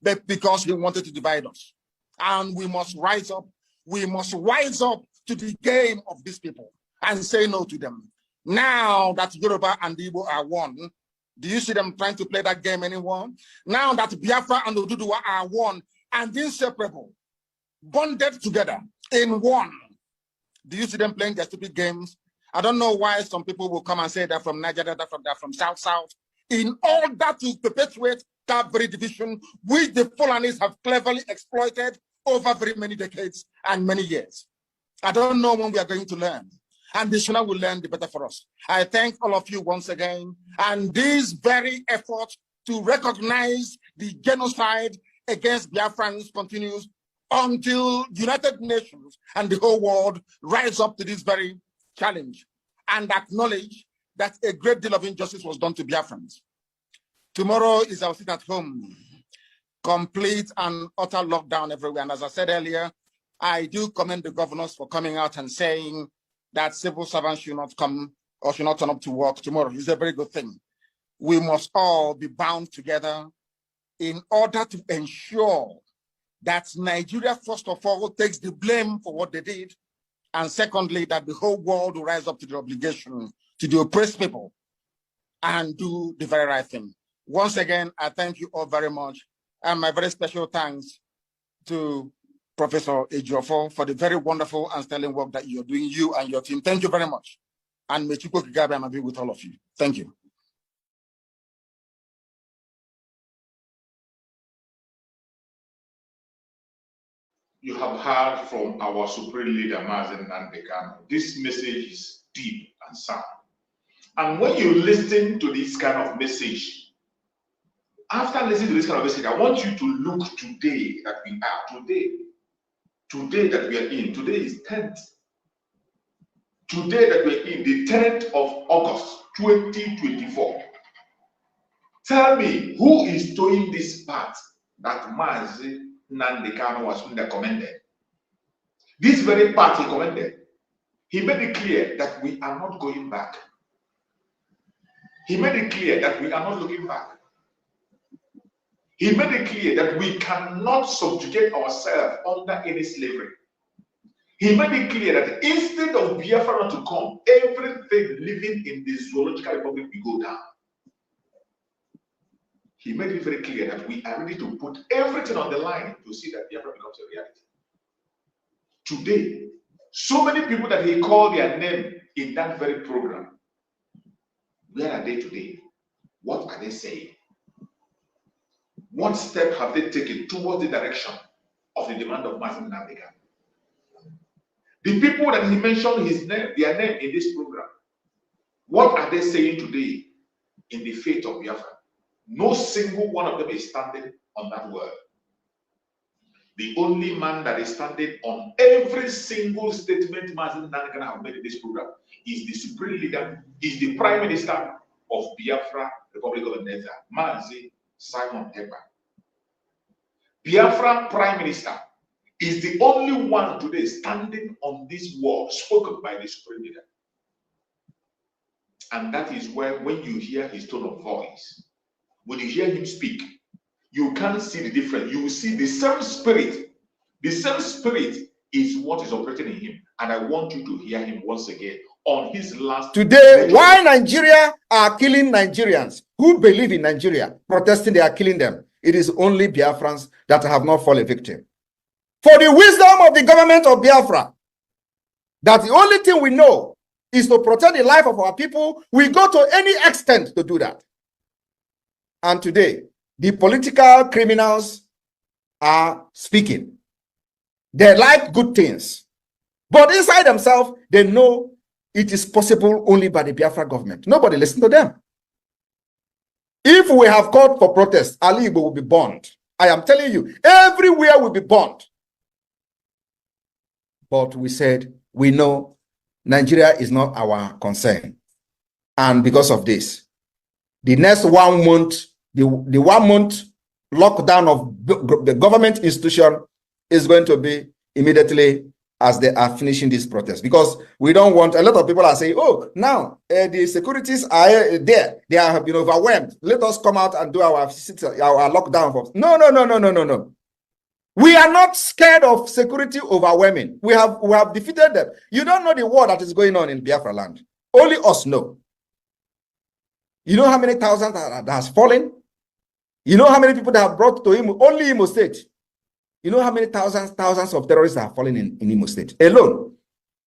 but because he wanted to divide us. And we must rise up. We must rise up to the game of these people and say no to them. Now that Yoruba and Igbo are one, do you see them trying to play that game anymore? Now that Biafra and Oduduwa are one and inseparable, bonded together in one, do you see them playing their stupid games? I don't know why some people will come and say they're from Nigeria, they're from South-South, in order to perpetuate that very division, which the Fulanis have cleverly exploited over very many decades and many years. I don't know when we are going to learn. And the sooner we learn, the better for us. I thank all of you once again. And this very effort to recognize the genocide against Biafrans continues until the United Nations and the whole world rise up to this very challenge and acknowledge that a great deal of injustice was done to Biafrans. Tomorrow is our sit at home, complete and utter lockdown everywhere. And as I said earlier, I do commend the governors for coming out and saying that civil servants should not come or should not turn up to work tomorrow. It's a very good thing. We must all be bound together in order to ensure that Nigeria, first of all, takes the blame for what they did. And secondly, that the whole world will rise up to the obligation to the oppressed people and do the very right thing. Once again, I thank you all very much. And my very special thanks to Professor Ejiofor for the very wonderful and sterling work that you're doing, you and your team. Thank you very much. And may Chukwu Kigabe be with all of you. Thank you. You have heard from our supreme leader, Mazen Nandekano. This message is deep and sound. And when you listen to this kind of message, after listening to this kind of message, I want you to look today that we are, today that we are in. Today is 10th. Today that we are in, the 10th of August, 2024. Tell me, who is doing this part that Mazi Nandekano was recommended? This very part he commended. He made it clear that we are not going back. He made it clear that we are not looking back. He made it clear that we cannot subjugate ourselves under any slavery. He made it clear that instead of Biafra to come, everything living in the zoological republic will go down. He made it very clear that we are ready to put everything on the line to see that Biafra becomes a reality. Today, so many people that he called their name in that very program, where are they today? What are they saying? What step have they taken towards the direction of the demand of Mazen Nandekano? The people that he mentioned their name in this program, what are they saying today in the fate of Biafra? No single one of them is standing on that word. The only man that is standing on every single statement Mazen Nanakan have made in this program is the supreme leader, is the prime minister of Biafra Republic of Nigeria, Mazi Simon Ekpa. Biafra prime minister is the only one today standing on this word spoken by the supreme leader. And that is where, when you hear his tone of voice, when you hear him speak, you can't see the difference. You will see the same spirit. The same spirit is what is operating in him. And I want you to hear him once again on his last. Today, why Nigeria are killing Nigerians who believe in Nigeria, protesting, they are killing them. It is only Biafrans that have not fallen victim. For the wisdom of the government of Biafra, that the only thing we know is to protect the life of our people, we go to any extent to do that. And today, the political criminals are speaking. They like good things. But inside themselves, they know it is possible only by the Biafra government. Nobody listens to them. If we have called for protest, Ali Igbo will be burned. I am telling you, everywhere will be burned. But we said, we know Nigeria is not our concern. And because of this, the next 1 month, the 1 month lockdown of the government institution is going to be immediately as they are finishing this protest, because we don't want, a lot of people are saying, oh, now the securities are there, they have been overwhelmed, let us come out and do our lockdown. No. We are not scared of security overwhelming. We have defeated them. You don't know the war that is going on in Biafra land. Only us know. You know how many thousands that has fallen? You know how many people that have brought to Imo, only Imo State. You know how many thousands of terrorists have fallen in Imo State alone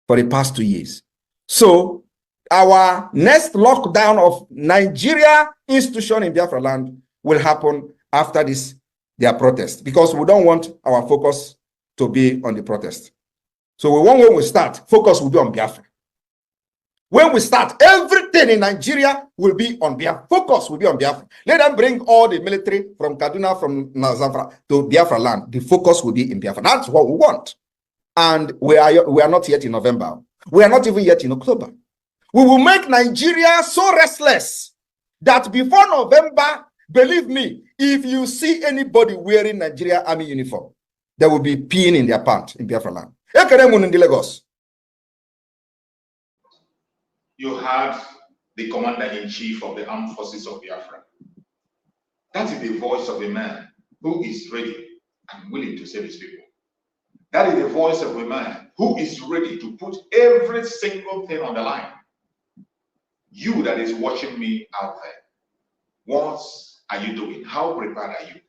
for the past 2 years. So our next lockdown of Nigeria institution in Biafra land will happen after this, their protest, because we don't want our focus to be on the protest. So we want, when we start, focus will be on Biafra. When we start, everything in Nigeria will be on Biafra. Focus will be on Biafra. Let them bring all the military from Kaduna, from Zamfara to Biafra land. The focus will be in Biafra. That's what we want. And we are not yet in November. We are not even yet in October. We will make Nigeria so restless that before November, believe me, if you see anybody wearing Nigeria army uniform, they will be peeing in their pants in Biafra land. In Lagos. You had the commander-in-chief of the armed forces of Biafra. That is the voice of a man who is ready and willing to save his people. That is the voice of a man who is ready to put every single thing on the line. You that is watching me out there, what are you doing? How prepared are you?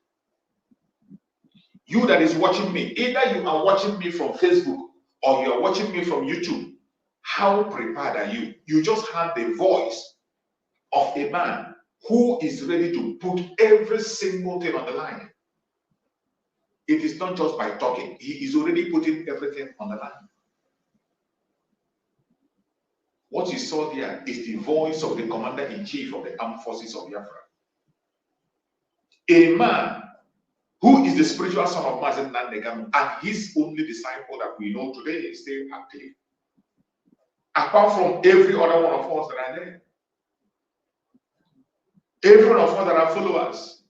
You that is watching me, either you are watching me from Facebook or you are watching me from YouTube, how prepared are you? You just had the voice of a man who is ready to put every single thing on the line. It is not just by talking. He is already putting everything on the line. What you saw there is the voice of the commander-in-chief of the armed forces of Biafra. A man who is the spiritual son of Mazen Nandegam and his only disciple that we know today is still active. Apart from every other one of us that are there. Every one of us that are followers.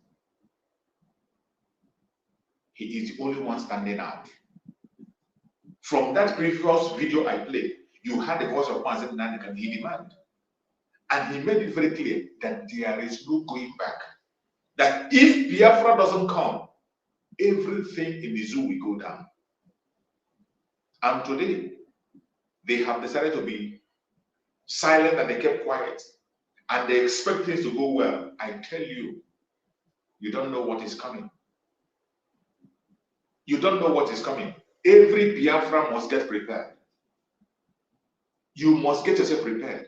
He is the only one standing out. From that previous video I played, you heard the voice of Mazen Nandegam, he demanded. And he made it very clear that there is no going back. That if Biafra doesn't come, everything in the zoo will go down. And today, they have decided to be silent and they kept quiet. And they expect things to go well. I tell you, you don't know what is coming. You don't know what is coming. Every Biafra must get prepared. You must get yourself prepared.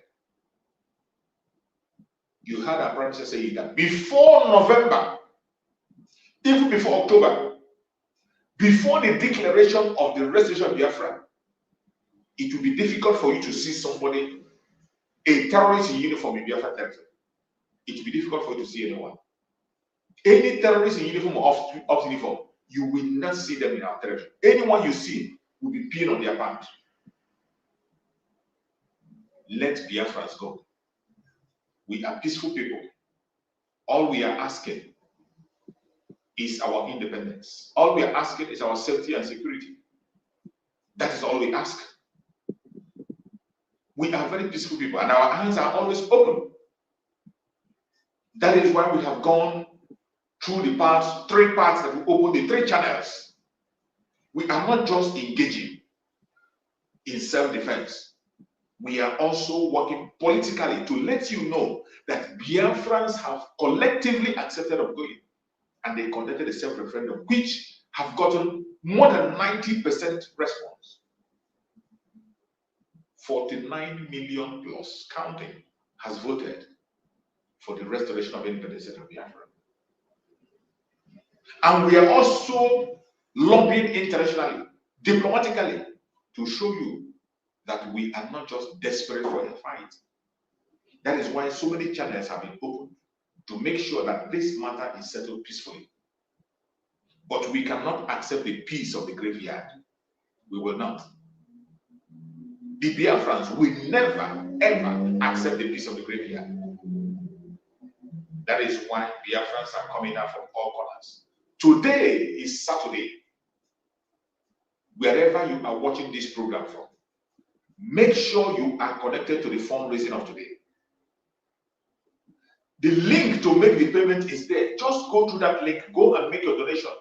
You heard our Prime Minister say that before November, even before October, before the declaration of the restoration of Biafra, it will be difficult for you to see somebody, a terrorist in uniform in Biafra territory. It will be difficult for you to see anyone. Any terrorist in uniform or off uniform, you will not see them in our territory. Anyone you see will be pinned on their back. Let Biafrans go. We are peaceful people. All we are asking is our independence. All we are asking is our safety and security. That is all we ask. We are very peaceful people, and our hands are always open. That is why we have gone through the parts, 3 parts that we opened, the 3 channels. We are not just engaging in self-defense. We are also working politically to let you know that Biafrans have collectively accepted of going, and they conducted a self-referendum, which have gotten more than 90% response. 49 million plus counting has voted for the restoration of independence of Biafra. And we are also lobbying internationally, diplomatically, to show you that we are not just desperate for a fight. That is why so many channels have been opened to make sure that this matter is settled peacefully. But we cannot accept the peace of the graveyard. We will not. The Biafrans will never, ever accept the peace of the graveyard. That is why Biafrans are coming out from all corners. Today is Saturday. Wherever you are watching this program from, make sure you are connected to the fundraising of today. The link to make the payment is there. Just go to that link, go and make your donation.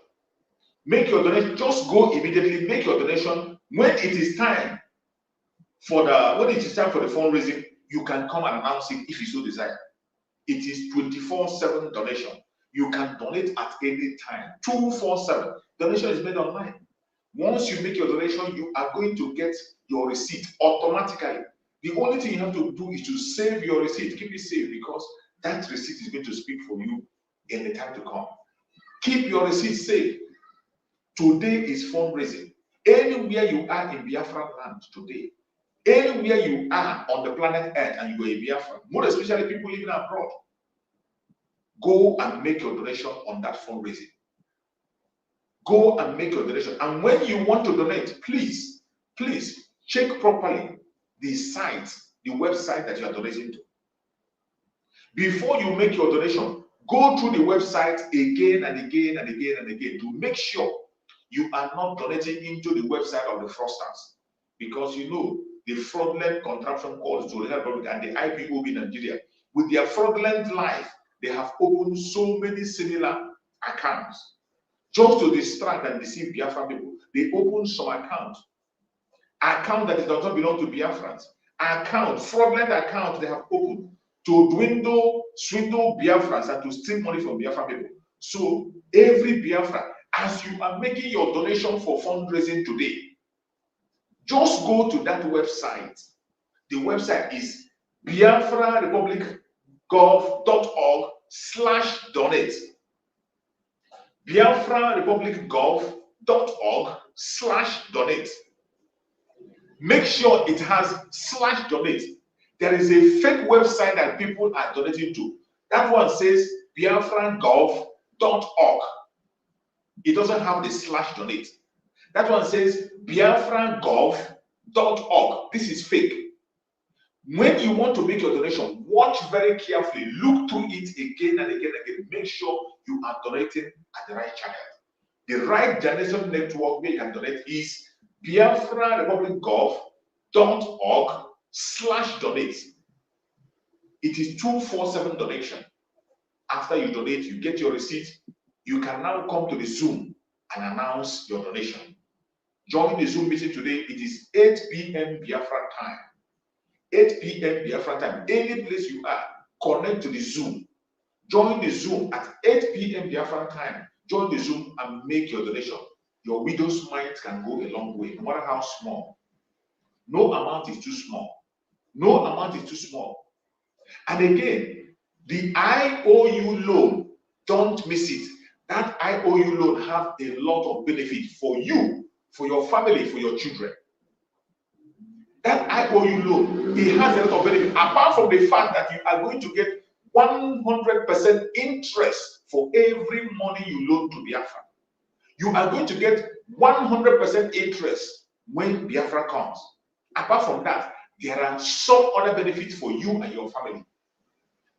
Make your donation, just go immediately, make your donation. When it is time for the fundraising, you can come and announce it if you so desire. It is 24/7 donation. You can donate at any time. 247. Donation is made online. Once you make your donation, you are going to get your receipt automatically. The only thing you have to do is to save your receipt. Keep it safe, because that receipt is going to speak for you in the time to come. Keep your receipt safe. Today is fundraising. Anywhere you are in Biafra land today, anywhere you are on the planet Earth and you are a Biafra, more especially people living abroad, go and make your donation on that fundraising. Go and make your donation. And when you want to donate, please check properly the site, the website that you are donating to. Before you make your donation, go through the website again and again and again and again to make sure you are not donating into the website of the fraudsters. Because you know, the fraudulent contraption calls to the Republic and the IPOB in Nigeria, with their fraudulent life, they have opened so many similar accounts. Just to distract and deceive Biafra people, they open some account that does not belong to Biafrans. Fraudulent account they have opened to swindle Biafrans and to steal money from Biafra people. So every Biafra, as you are making your donation for fundraising today, just go to that website. The website is biafrarepublicgov.org/donate. biafrarepublicgov.org/donate. Make sure it has /donate. There is a fake website that people are donating to. That one says biafragov.org. It doesn't have the /donate. That one says biafragov.org. This is fake. When you want to make your donation, watch very carefully, look through it again and again and again. Make sure you are donating at the right channel. The right donation network where you can donate is biafrarepublicgov.org/donate. It is 247 donation. After you donate, you get your receipt. You can now come to the Zoom and announce your donation. Join the Zoom meeting today. It is 8 p.m. Biafra time. 8 p.m. Biafra time. Any place you are, connect to the Zoom. Join the Zoom at 8 p.m. Biafra time. Join the Zoom and make your donation. Your widow's mite can go a long way, no matter how small. No amount is too small. No amount is too small. And again, the IOU loan, don't miss it. That IOU loan have a lot of benefit for you, for your family, for your children. That IOU loan, it has a lot of benefit. Apart from the fact that you are going to get 100% interest for every money you loan to Biafra. You are going to get 100% interest when Biafra comes. Apart from that, there are some other benefits for you and your family.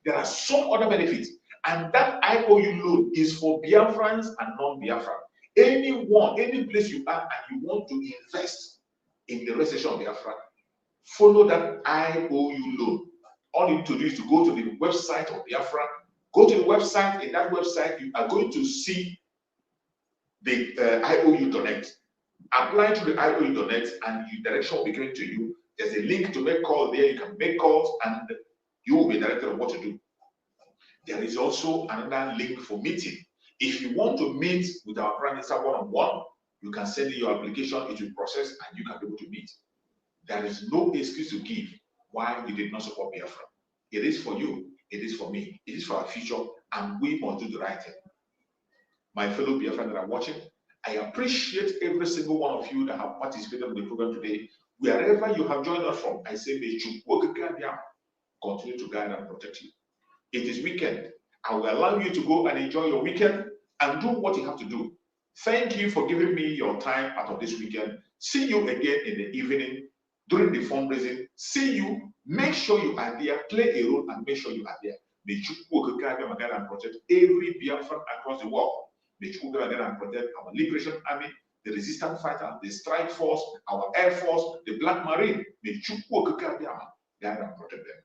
There are some other benefits. And that IOU loan is for Biafrans and non-Biafra. Anyone, any place you are and you want to invest in the restoration of Biafra, follow that IOU loan. All you need to do is to go to the website of Biafra. Go to the website. In that website, you are going to see the IOU Donate. Apply to the IOU Donate, and the direction will be given to you. There's a link to make call there. You can make calls, and you will be directed on what to do. There is also another link for meeting. If you want to meet with our Prime Minister one-on-one, you can send in your application, it will process, and you can be able to meet. There is no excuse to give why we did not support Biafra. It is for you, it is for me, it is for our future, and we must do the right thing. My fellow Biafrans that are watching, I appreciate every single one of you that have participated in the program today. Wherever you have joined us from, I say, may you continue to guide and protect you. It is weekend. I will allow you to go and enjoy your weekend and do what you have to do. Thank you for giving me your time out of this weekend. See you again in the evening during the fundraising. See you. Make sure you are there. Play a role and make sure you are there. May you guide and protect every Biafran across the world. May you guide and protect our Liberation Army, the resistance fighter, the strike force, our air force, the Black Marine. May you guide and protect them.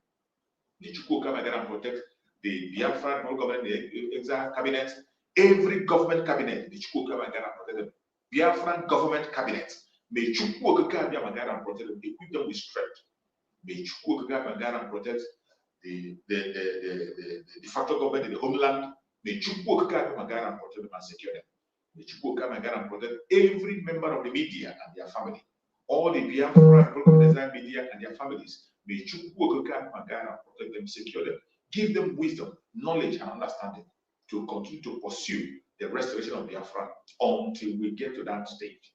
May you guide and protect the Biafran government, the exile cabinet, every government cabinet. May you guide and protect them. Biafran government cabinet. May you guide and protect them. Equip them with strength. May you guide and protect the de facto government in the homeland. May you guide and protect them and secure them. May you guide and protect every member of the media and their family. All the Biafran media and their families. May you guide and protect them, secure them. Give them wisdom, knowledge, and understanding to continue to pursue the restoration of Biafra until we get to that stage.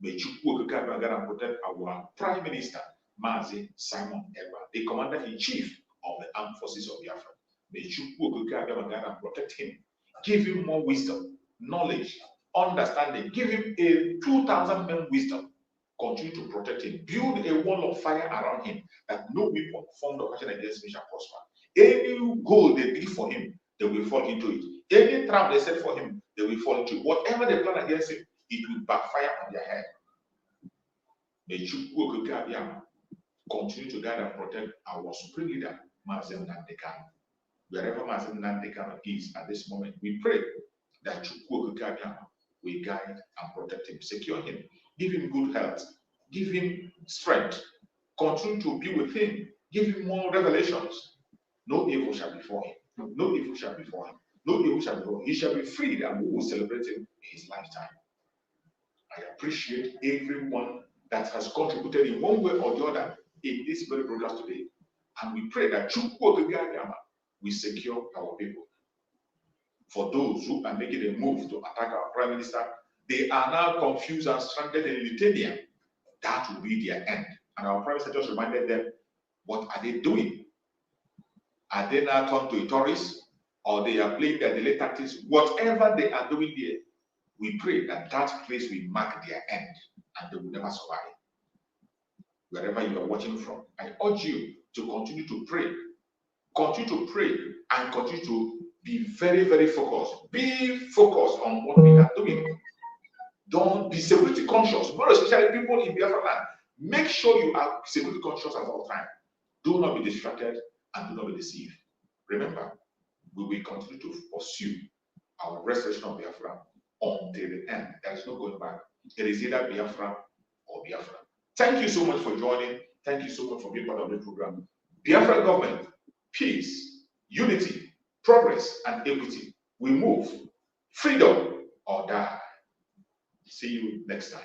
May you guide and protect our Prime Minister, Mazi Simon Eba, the Commander-in-Chief of the Armed Forces of Biafra. May you guide and protect him. Give him more wisdom, knowledge, understanding. Give him a 2,000 men wisdom. Continue to protect him. Build a wall of fire around him that no weapon formed or action against him shall prosper. Any goal they dig for him, they will fall into it. Any trap they set for him, they will fall into it. Whatever they plan against him, it will backfire on their head. May you continue to guide and protect our supreme leader, Mazen Nandekan. Wherever Mazen Nandekan is at this moment, we pray that you will guide and protect him, secure him, give him good health, give him strength, continue to be with him, give him more revelations. No evil shall befall him. No evil shall befall him. No evil shall befall him. He shall be freed, and we will celebrate him in his lifetime. I appreciate everyone that has contributed in one way or the other in this very broadcast today. And we pray that we secure our people. For those who are making a move to attack our Prime Minister, they are now confused and stranded in Lithuania. That will be their end. And our Prime Minister just reminded them, what are they doing? Are they now turned to a tourist? Or they are playing their delay tactics? Whatever they are doing there, we pray that that place will mark their end and they will never survive. Wherever you are watching from, I urge you to continue to pray. Continue to pray and continue to be very, very focused. Be focused on what we are doing. Don't be security conscious, more especially people in Biafra land. Make sure you are security conscious at all times. Do not be distracted and do not be deceived. Remember, we will continue to pursue our restoration of Biafra until the end. There is no going back. It is either Biafra or Biafra. Thank you so much for joining. Thank you so much for being part of the program. Biafra government, peace, unity, progress, and equity. We move. Freedom or die. See you next time.